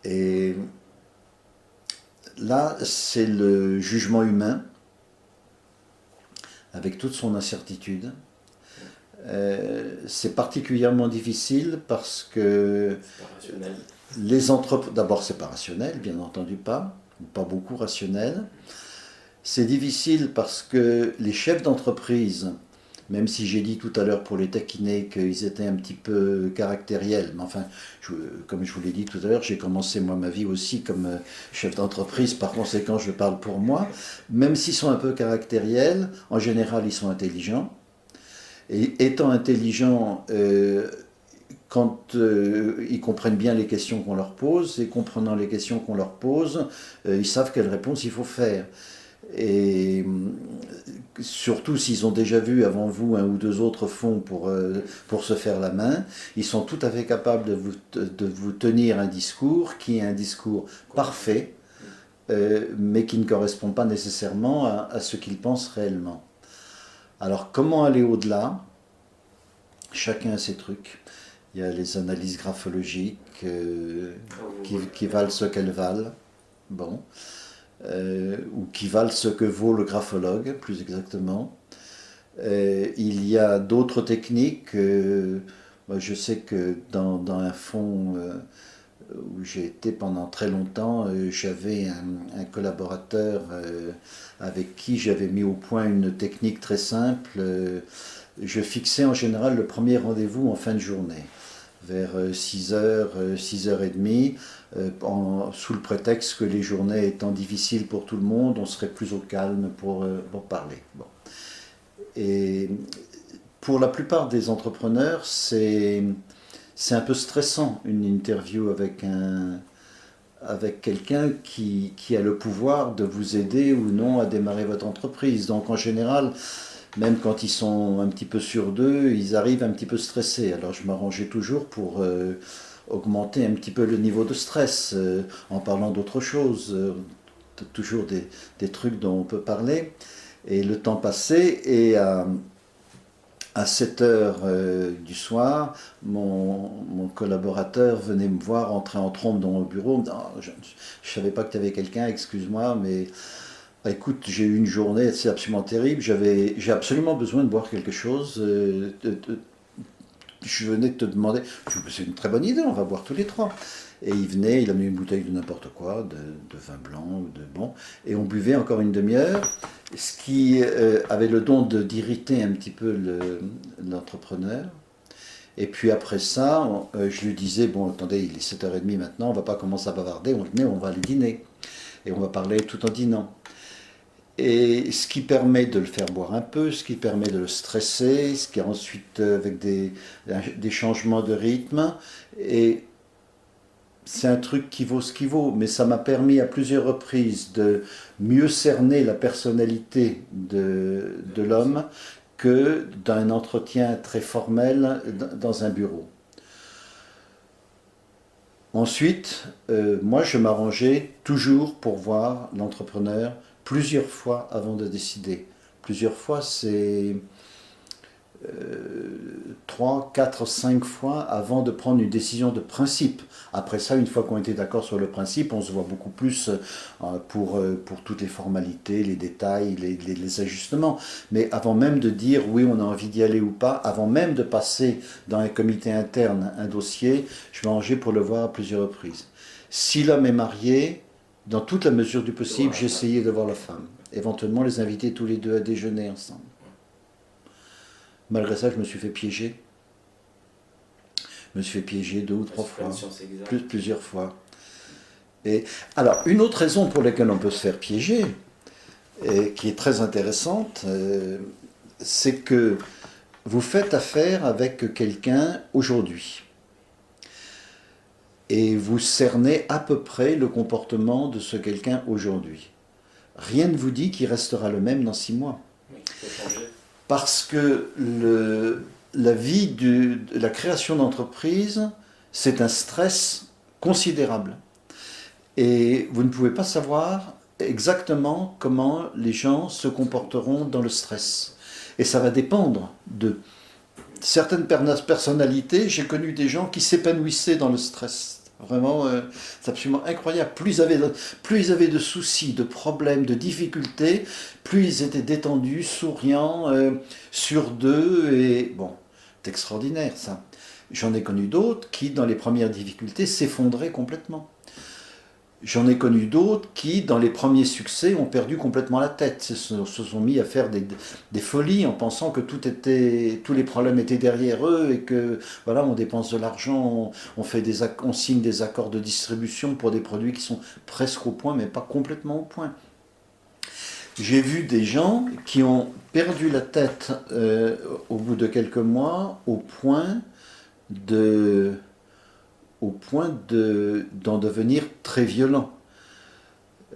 Et là, c'est le jugement humain, avec toute son incertitude. C'est particulièrement difficile parce que d'abord c'est pas rationnel, bien entendu pas beaucoup rationnel. C'est difficile parce que les chefs d'entreprise, même si j'ai dit tout à l'heure pour les taquiner qu'ils étaient un petit peu caractériels, mais enfin, comme je vous l'ai dit tout à l'heure, j'ai commencé moi ma vie aussi comme chef d'entreprise, par conséquent je parle pour moi, même s'ils sont un peu caractériels, en général ils sont intelligents. Et étant intelligents, quand ils comprennent bien les questions qu'on leur pose, et comprenant les questions qu'on leur pose, ils savent quelle réponse il faut faire. Et surtout s'ils ont déjà vu avant vous un ou deux autres fonds pour se faire la main, ils sont tout à fait capables de vous tenir un discours qui est un discours parfait, mais qui ne correspond pas nécessairement à ce qu'ils pensent réellement. Alors comment aller au-delà? Chacun a ses trucs. Il y a les analyses graphologiques qui valent ce qu'elles valent. Bon. Ou qui valent ce que vaut le graphologue, plus exactement. Il y a d'autres techniques. Moi, je sais que dans un fonds où j'ai été pendant très longtemps, j'avais un collaborateur avec qui j'avais mis au point une technique très simple. Je fixais en général le premier rendez-vous en fin de journée, vers 6h, 6h30, sous le prétexte que les journées étant difficiles pour tout le monde, on serait plus au calme pour parler. Bon. Et pour la plupart des entrepreneurs, c'est un peu stressant, une interview avec quelqu'un qui a le pouvoir de vous aider ou non à démarrer votre entreprise. Donc en général, même quand ils sont un petit peu sûrs d'eux, ils arrivent un petit peu stressés. Alors je m'arrangeais toujours pour augmenter un petit peu le niveau de stress en parlant d'autre chose, toujours des trucs dont on peut parler. Et le temps passait et à 7 heures du soir, mon collaborateur venait me voir, entrer en trompe dans mon bureau. Je ne savais pas que tu avais quelqu'un, excuse-moi, mais écoute, j'ai eu une journée, c'est absolument terrible. J'ai absolument besoin de boire quelque chose. Je venais de te demander, c'est une très bonne idée, on va boire tous les trois. Et il venait, il amenait une bouteille de n'importe quoi, de vin blanc, ou de bon, et on buvait encore une demi-heure, ce qui avait le don d'irriter un petit peu l'entrepreneur. Et puis après ça, je lui disais, bon attendez, il est 7h30 maintenant, on ne va pas commencer à bavarder, on va aller dîner. Et on va parler tout en dînant. Et ce qui permet de le faire boire un peu, ce qui permet de le stresser, ce qui est ensuite avec des changements de rythme. Et c'est un truc qui vaut ce qu'il vaut, mais ça m'a permis à plusieurs reprises de mieux cerner la personnalité de l'homme que d'un entretien très formel dans un bureau. Ensuite, moi je m'arrangeais toujours pour voir l'entrepreneur plusieurs fois avant de décider. Plusieurs fois, c'est 3, 4, 5 fois avant de prendre une décision de principe. Après ça, une fois qu'on était d'accord sur le principe, on se voit beaucoup plus pour toutes les formalités, les détails, les ajustements. Mais avant même de dire oui, on a envie d'y aller ou pas, avant même de passer dans un comité interne un dossier, je m'arrangeais pour le voir à plusieurs reprises. Si l'homme est marié, dans toute la mesure du possible, j'essayais de voir la femme. Éventuellement, les inviter tous les deux à déjeuner ensemble. Malgré ça, je me suis fait piéger. Je me suis fait piéger 2 ou 3 fois. Plusieurs fois. Et, alors, une autre raison pour laquelle on peut se faire piéger, et qui est très intéressante, c'est que vous faites affaire avec quelqu'un aujourd'hui. Et vous cernez à peu près le comportement de ce quelqu'un aujourd'hui. Rien ne vous dit qu'il restera le même dans 6 mois. Oui, il faut changer. Parce que la vie la création d'entreprise, c'est un stress considérable. Et vous ne pouvez pas savoir exactement comment les gens se comporteront dans le stress. Et ça va dépendre de certaines personnalités. J'ai connu des gens qui s'épanouissaient dans le stress. Vraiment, c'est absolument incroyable. Plus ils avaient de soucis, de problèmes, de difficultés, plus ils étaient détendus, souriants, sûrs d'eux. Et bon, c'est extraordinaire ça. J'en ai connu d'autres qui, dans les premières difficultés, s'effondraient complètement. J'en ai connu d'autres qui, dans les premiers succès, ont perdu complètement la tête, se sont mis à faire des folies en pensant que tous les problèmes étaient derrière eux et que voilà, on dépense de l'argent, on signe des accords de distribution pour des produits qui sont presque au point, mais pas complètement au point. J'ai vu des gens qui ont perdu la tête au bout de quelques mois, au point au point d'en devenir très violent.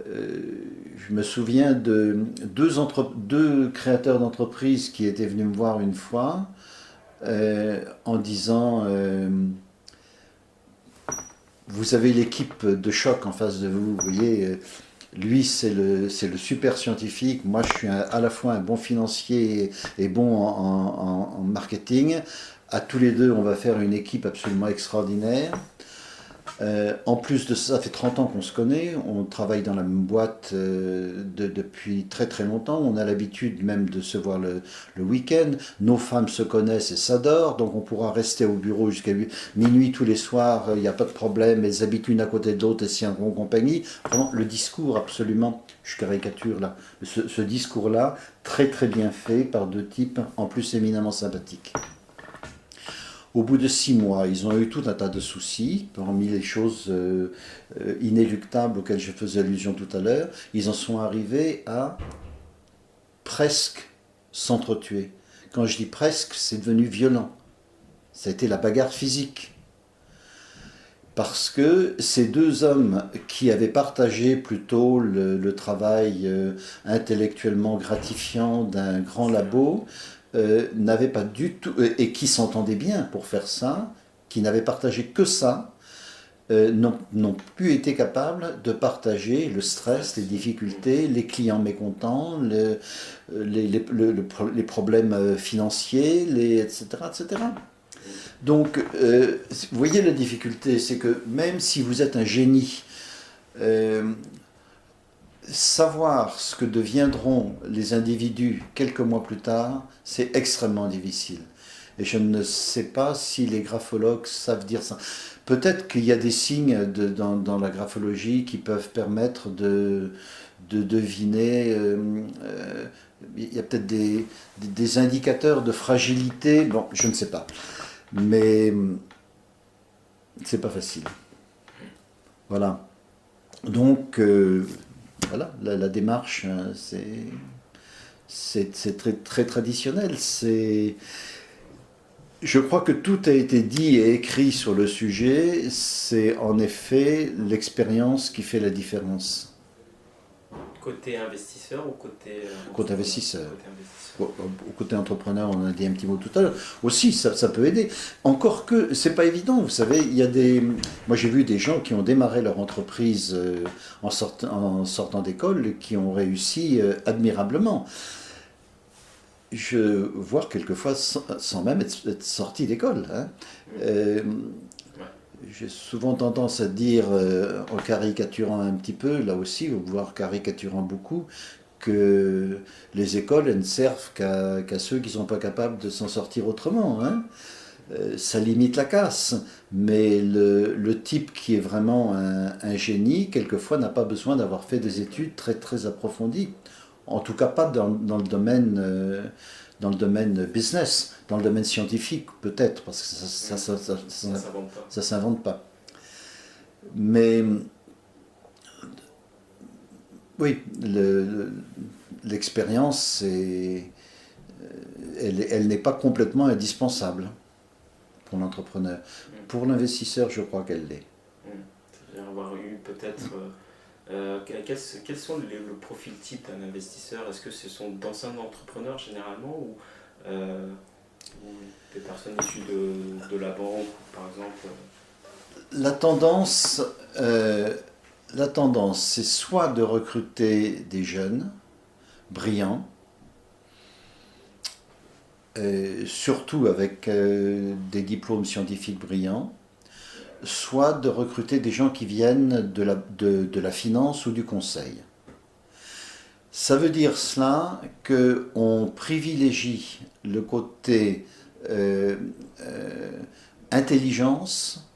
Je me souviens de deux créateurs d'entreprises qui étaient venus me voir une fois en disant vous avez l'équipe de choc en face de vous, vous voyez, lui c'est le super scientifique, moi je suis à la fois un bon financier et bon en marketing. À tous les deux on va faire une équipe absolument extraordinaire. En plus de ça, ça fait 30 ans qu'on se connaît, on travaille dans la même boîte depuis très très longtemps, on a l'habitude même de se voir le week-end, nos femmes se connaissent et s'adorent, donc on pourra rester au bureau jusqu'à minuit tous les soirs, il n'y a pas de problème, elles habitent l'une à côté de l'autre et s'y en compagnie. Vraiment, le discours absolument, je caricature là, ce discours-là, très très bien fait par deux types en plus éminemment sympathiques. Au bout de 6 mois, ils ont eu tout un tas de soucis, parmi les choses inéluctables auxquelles je faisais allusion tout à l'heure. Ils en sont arrivés à presque s'entretuer. Quand je dis presque, c'est devenu violent. Ça a été la bagarre physique. Parce que ces deux hommes qui avaient partagé plutôt le travail intellectuellement gratifiant d'un grand labo, n'avaient pas du tout, et qui s'entendaient bien pour faire ça, qui n'avaient partagé que ça, n'ont plus été capables de partager le stress, les difficultés, les clients mécontents, les problèmes financiers, etc., etc. Donc, vous voyez la difficulté, c'est que même si vous êtes un génie, savoir ce que deviendront les individus quelques mois plus tard, c'est extrêmement difficile. Et je ne sais pas si les graphologues savent dire ça. Peut-être qu'il y a des signes dans la graphologie qui peuvent permettre de deviner. Il y a peut-être des indicateurs de fragilité. Bon, je ne sais pas. Mais c'est pas facile. Voilà. Donc, voilà, la démarche, c'est très, très traditionnel. Je crois que tout a été dit et écrit sur le sujet. C'est en effet l'expérience qui fait la différence. Côté investisseur ou côté investisseur. Au côté entrepreneur, on a dit un petit mot tout à l'heure. Aussi, ça peut aider. Encore que, c'est pas évident. Vous savez, il y a moi, j'ai vu des gens qui ont démarré leur entreprise en sortant d'école et qui ont réussi admirablement. Voire quelquefois sans même être sorti d'école. Hein. J'ai souvent tendance à dire, en caricaturant un petit peu, là aussi, voire caricaturant beaucoup, que les écoles, elles ne servent qu'à ceux qui ne sont pas capables de s'en sortir autrement. Hein. Ça limite la casse, mais le type qui est vraiment un génie, quelquefois n'a pas besoin d'avoir fait des études très, très approfondies. En tout cas pas dans le domaine business, dans le domaine scientifique peut-être, parce que ça s'invente pas. Mais oui, l'expérience, elle n'est pas complètement indispensable pour l'entrepreneur. Pour l'investisseur, je crois qu'elle l'est. C'est-à-dire avoir eu peut-être... quels sont le profil type d'un investisseur? Est-ce que ce sont d'anciens entrepreneurs généralement ou des personnes issues de la banque, par exemple? La tendance, c'est soit de recruter des jeunes, brillants, surtout avec des diplômes scientifiques brillants, soit de recruter des gens qui viennent de la finance ou du conseil. Ça veut dire cela qu'on privilégie le côté intelligence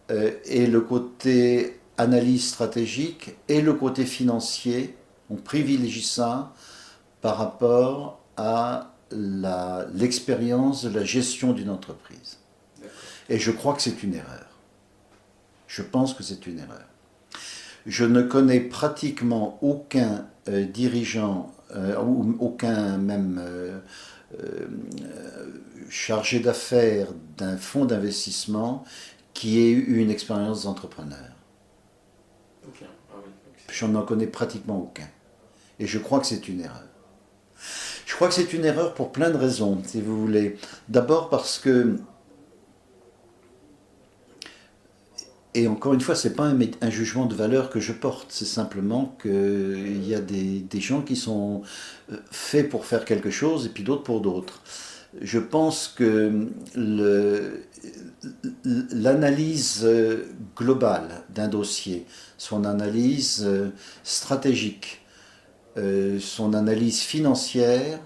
et le côté analyse stratégique et le côté financier. On privilégie ça par rapport à l'expérience de la gestion d'une entreprise. Et je crois que c'est une erreur. Je pense que c'est une erreur. Je ne connais pratiquement aucun dirigeant ou aucun même chargé d'affaires d'un fonds d'investissement qui ait eu une expérience d'entrepreneur. Ok. Ah oui. Je n'en connais pratiquement aucun. Et je crois que c'est une erreur. Je crois que c'est une erreur pour plein de raisons, si vous voulez. D'abord parce que, et encore une fois, ce n'est pas un jugement de valeur que je porte, c'est simplement qu'il y a des gens qui sont faits pour faire quelque chose et puis d'autres pour d'autres. Je pense que l'analyse globale d'un dossier, son analyse stratégique, son analyse financière,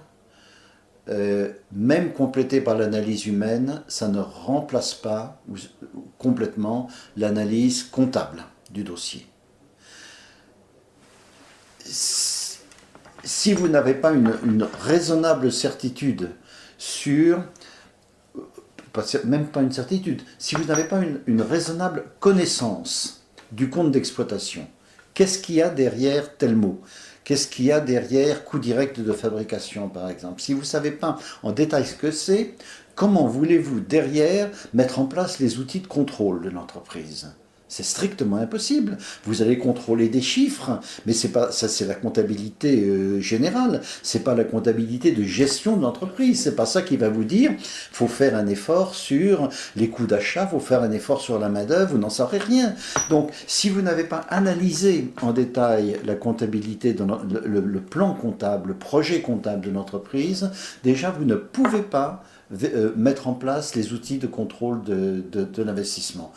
même complétée par l'analyse humaine, ça ne remplace pas complètement l'analyse comptable du dossier. Si vous n'avez pas une raisonnable certitude sur, même pas une certitude, si vous n'avez pas une raisonnable connaissance du compte d'exploitation, qu'est-ce qu'il y a derrière tel mot ? Qu'est-ce qu'il y a derrière coût direct de fabrication, par exemple? Si vous ne savez pas en détail ce que c'est, comment voulez-vous derrière mettre en place les outils de contrôle de l'entreprise? C'est strictement impossible. Vous allez contrôler des chiffres, mais c'est pas ça, c'est la comptabilité générale. C'est pas la comptabilité de gestion de l'entreprise. C'est pas ça qui va vous dire. Faut faire un effort sur les coûts d'achat, faut faire un effort sur la main d'œuvre. Vous n'en saurez rien. Donc, si vous n'avez pas analysé en détail la comptabilité, le plan comptable, le projet comptable de l'entreprise, déjà vous ne pouvez pas mettre en place les outils de contrôle de l'investissement.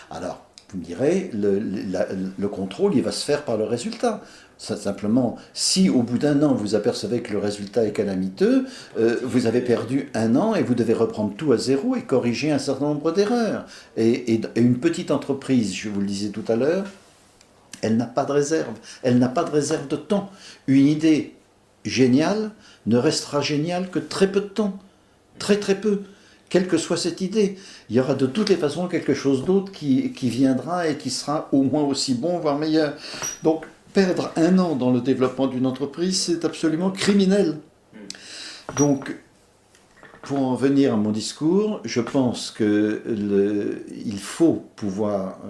Alors, vous me direz, le contrôle, il va se faire par le résultat. Simplement, si au bout d'un an, vous apercevez que le résultat est calamiteux, vous avez perdu un an et vous devez reprendre tout à zéro et corriger un certain nombre d'erreurs. Et une petite entreprise, je vous le disais tout à l'heure, elle n'a pas de réserve. Elle n'a pas de réserve de temps. Une idée géniale ne restera géniale que très peu de temps. Très très peu. Quelle que soit cette idée, il y aura de toutes les façons quelque chose d'autre qui viendra et qui sera au moins aussi bon, voire meilleur. Donc, perdre un an dans le développement d'une entreprise, c'est absolument criminel. Donc, pour en venir à mon discours, je pense qu'il faut pouvoir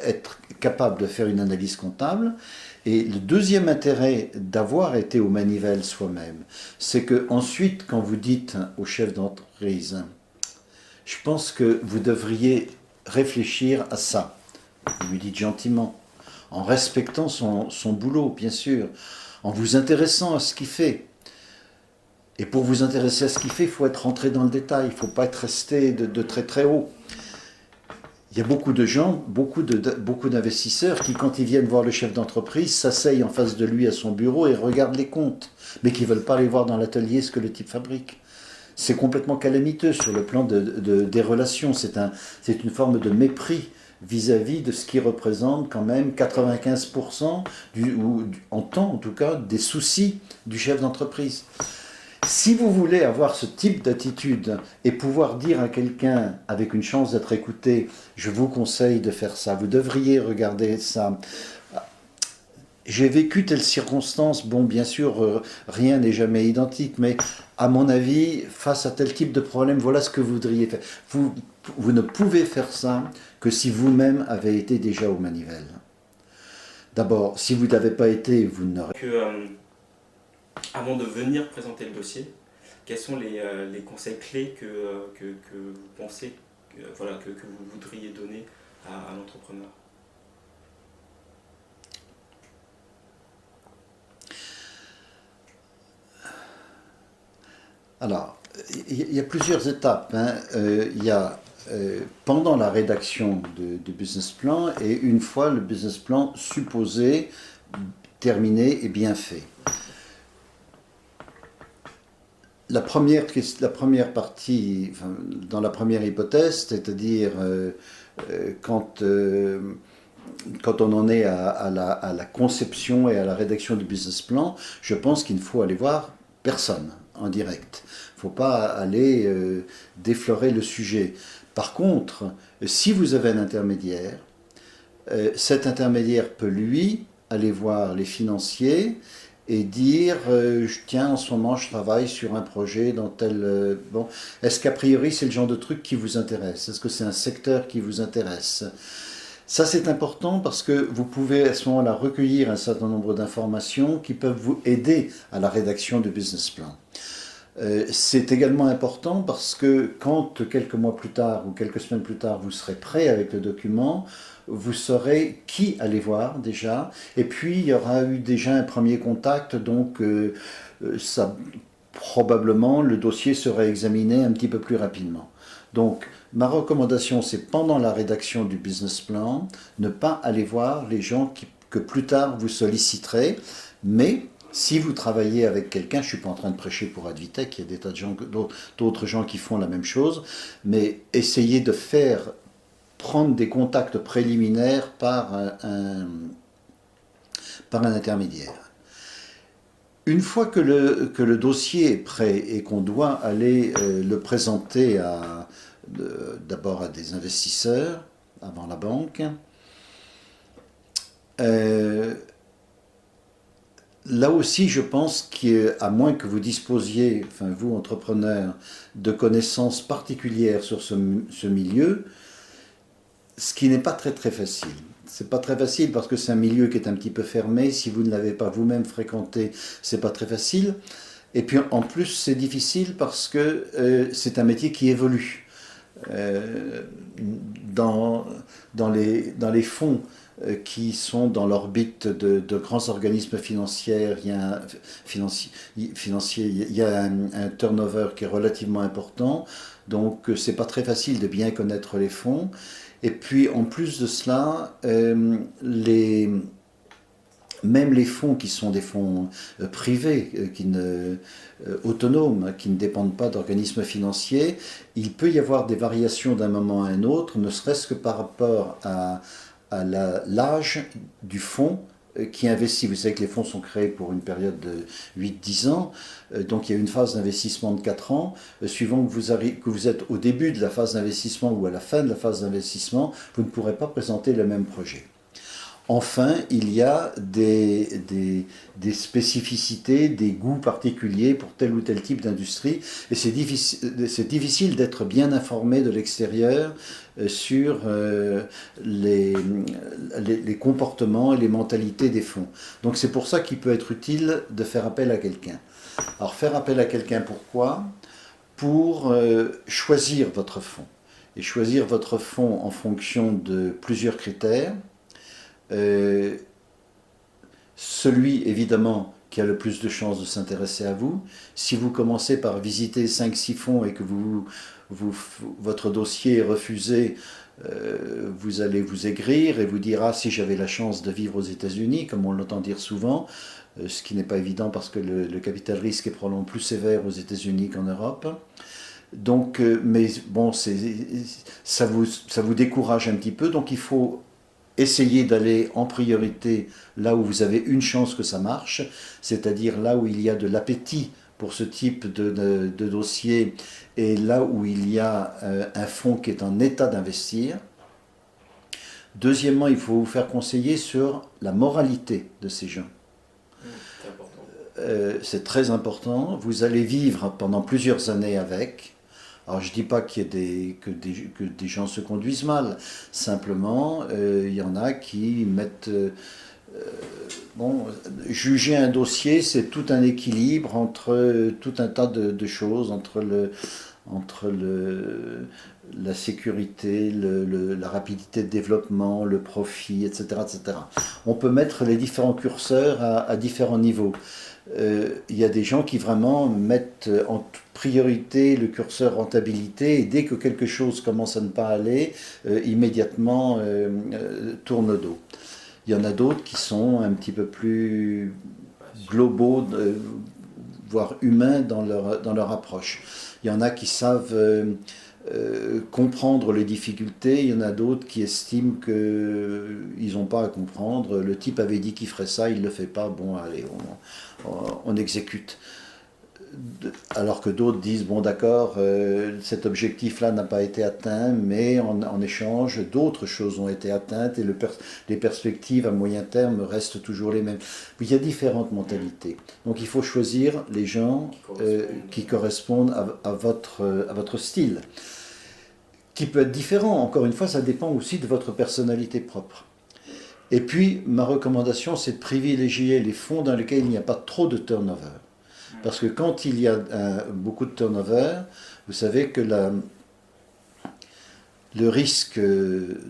être capable de faire une analyse comptable. Et le deuxième intérêt d'avoir été au manivelle soi-même, c'est que ensuite, quand vous dites au chef d'entreprise, je pense que vous devriez réfléchir à ça. Vous lui dites gentiment, en respectant son boulot, bien sûr, en vous intéressant à ce qu'il fait. Et pour vous intéresser à ce qu'il fait, il faut être rentré dans le détail, il ne faut pas être resté de très très haut. Il y a beaucoup de gens, beaucoup d'investisseurs qui, quand ils viennent voir le chef d'entreprise, s'asseyent en face de lui à son bureau et regardent les comptes, mais qui ne veulent pas aller voir dans l'atelier ce que le type fabrique. C'est complètement calamiteux sur le plan des relations. C'est une forme de mépris vis-à-vis de ce qui représente quand même 95% en temps en tout cas, des soucis du chef d'entreprise. Si vous voulez avoir ce type d'attitude et pouvoir dire à quelqu'un avec une chance d'être écouté, je vous conseille de faire ça, vous devriez regarder ça. J'ai vécu telle circonstance, bon bien sûr rien n'est jamais identique, mais à mon avis, face à tel type de problème, voilà ce que vous voudriez faire. Vous ne pouvez faire ça que si vous-même avez été déjà au manivelle. D'abord, si vous n'avez pas été, vous n'aurez avant de venir présenter le dossier, quels sont les conseils clés que vous pensez que vous voudriez donner à l'entrepreneur? Alors, il y a plusieurs étapes. Il y a pendant la rédaction du business plan et une fois le business plan supposé, terminé et bien fait. La première partie, enfin, dans la première hypothèse, c'est-à-dire quand on en est à la conception et à la rédaction du business plan, je pense qu'il ne faut aller voir personne en direct. Il ne faut pas aller déflorer le sujet. Par contre, si vous avez un intermédiaire, cet intermédiaire peut, lui, aller voir les financiers et dire tiens, en ce moment je travaille sur un projet dans tel... bon, est-ce qu'a priori c'est le genre de truc qui vous intéresse? Est-ce que c'est un secteur qui vous intéresse? Ça c'est important parce que vous pouvez à ce moment-là recueillir un certain nombre d'informations qui peuvent vous aider à la rédaction du business plan. C'est également important parce que quand quelques mois plus tard ou quelques semaines plus tard vous serez prêt avec le document, vous saurez qui aller voir déjà, et puis il y aura eu déjà un premier contact, donc ça, probablement le dossier sera examiné un petit peu plus rapidement. Donc ma recommandation, c'est pendant la rédaction du business plan, ne pas aller voir les gens que plus tard vous solliciterez, mais si vous travaillez avec quelqu'un, je ne suis pas en train de prêcher pour Advitech, il y a des tas de gens, d'autres gens qui font la même chose, mais essayez de prendre des contacts préliminaires par un intermédiaire. Une fois que le dossier est prêt et qu'on doit aller le présenter d'abord à des investisseurs, avant la banque, là aussi, je pense qu'à moins que vous disposiez, enfin vous, entrepreneurs, de connaissances particulières sur ce milieu, ce qui n'est pas très très facile. C'est pas très facile parce que c'est un milieu qui est un petit peu fermé. Si vous ne l'avez pas vous-même fréquenté, c'est pas très facile. Et puis en plus, c'est difficile parce que c'est un métier qui évolue. Dans les fonds qui sont dans l'orbite de grands organismes financiers, il y a un turnover qui est relativement important, donc c'est pas très facile de bien connaître les fonds. Et puis en plus de cela, même les fonds qui sont des fonds privés, autonomes, qui ne dépendent pas d'organismes financiers, il peut y avoir des variations d'un moment à un autre, ne serait-ce que par rapport à l'âge du fonds qui investit. Vous savez que les fonds sont créés pour une période de 8-10 ans, donc il y a une phase d'investissement de 4 ans. Suivant que vous êtes au début de la phase d'investissement ou à la fin de la phase d'investissement, vous ne pourrez pas présenter le même projet. Enfin, il y a des spécificités, des goûts particuliers pour tel ou tel type d'industrie, et c'est difficile d'être bien informé de l'extérieur sur les comportements et les mentalités des fonds. Donc c'est pour ça qu'il peut être utile de faire appel à quelqu'un. Alors faire appel à quelqu'un, pourquoi? Pour choisir votre fonds. Et choisir votre fonds en fonction de plusieurs critères. Celui évidemment qui a le plus de chances de s'intéresser à vous. Si vous commencez par visiter 5-6 fonds et que votre dossier est refusé, vous allez vous aigrir et vous dire ah si j'avais la chance de vivre aux États-Unis, comme on l'entend dire souvent, ce qui n'est pas évident parce que le capital risque est probablement plus sévère aux États-Unis qu'en Europe. Donc, mais bon, ça vous décourage un petit peu, donc il faut essayez d'aller en priorité là où vous avez une chance que ça marche, c'est-à-dire là où il y a de l'appétit pour ce type de dossier et là où il y a un fonds qui est en état d'investir. Deuxièmement, il faut vous faire conseiller sur la moralité de ces gens. C'est important. C'est très important. Vous allez vivre pendant plusieurs années avec. Alors je ne dis pas que des gens se conduisent mal, simplement il y en a qui mettent... juger un dossier, c'est tout un équilibre entre tout un tas de choses, entre la sécurité, la rapidité de développement, le profit, etc., etc. On peut mettre les différents curseurs à différents niveaux. Il y a des gens qui vraiment mettent en priorité le curseur rentabilité et dès que quelque chose commence à ne pas aller, immédiatement tourne le dos. Il y en a d'autres qui sont un petit peu plus globaux, voire humains dans leur approche. Il y en a qui savent comprendre les difficultés, il y en a d'autres qui estiment qu'ils n'ont pas à comprendre. Le type avait dit qu'il ferait ça, il ne le fait pas, bon allez, on exécute. alors que d'autres disent, bon d'accord, cet objectif-là n'a pas été atteint, mais en échange, d'autres choses ont été atteintes et les perspectives à moyen terme restent toujours les mêmes. Il y a différentes mentalités. Donc il faut choisir les gens qui correspondent à votre style, qui peut être différent. Encore une fois, ça dépend aussi de votre personnalité propre. Et puis, ma recommandation, c'est de privilégier les fonds dans lesquels il n'y a pas trop de turnover. Parce que quand il y a beaucoup de turnover, vous savez que le risque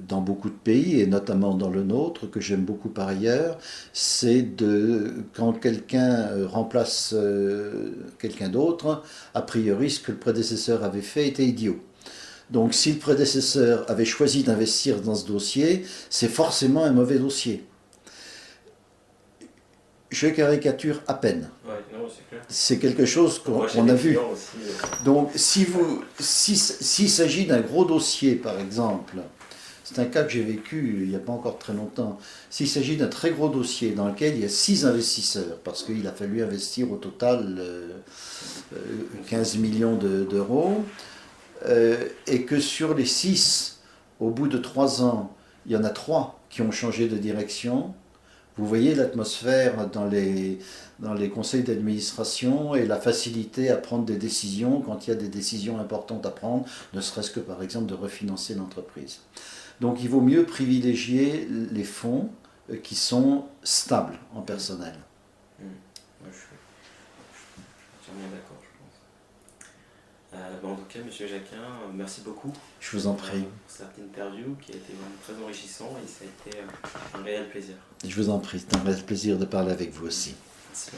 dans beaucoup de pays, et notamment dans le nôtre, que j'aime beaucoup par ailleurs, c'est quand quelqu'un remplace quelqu'un d'autre, a priori ce que le prédécesseur avait fait était idiot. Donc si le prédécesseur avait choisi d'investir dans ce dossier, c'est forcément un mauvais dossier. Je caricature à peine. Ouais, non, c'est clair. C'est quelque chose qu'on a vu. Donc s'il s'agit d'un gros dossier, par exemple, c'est un cas que j'ai vécu il n'y a pas encore très longtemps, s'il s'agit d'un très gros dossier dans lequel il y a 6 investisseurs, parce qu'il a fallu investir au total 15 millions d'euros, et que sur les 6, au bout de 3 ans, il y en a 3 qui ont changé de direction, vous voyez l'atmosphère dans les conseils d'administration et la facilité à prendre des décisions quand il y a des décisions importantes à prendre, ne serait-ce que par exemple de refinancer l'entreprise. Donc il vaut mieux privilégier les fonds qui sont stables en personnel. Moi, je suis entièrement d'accord, je pense. En tout cas, M. Jacquin, merci beaucoup. Je vous en prie. Pour cette interview qui a été vraiment très enrichissant et ça a été un réel plaisir. Je vous en prie, c'est un réel plaisir de parler avec vous aussi. Merci.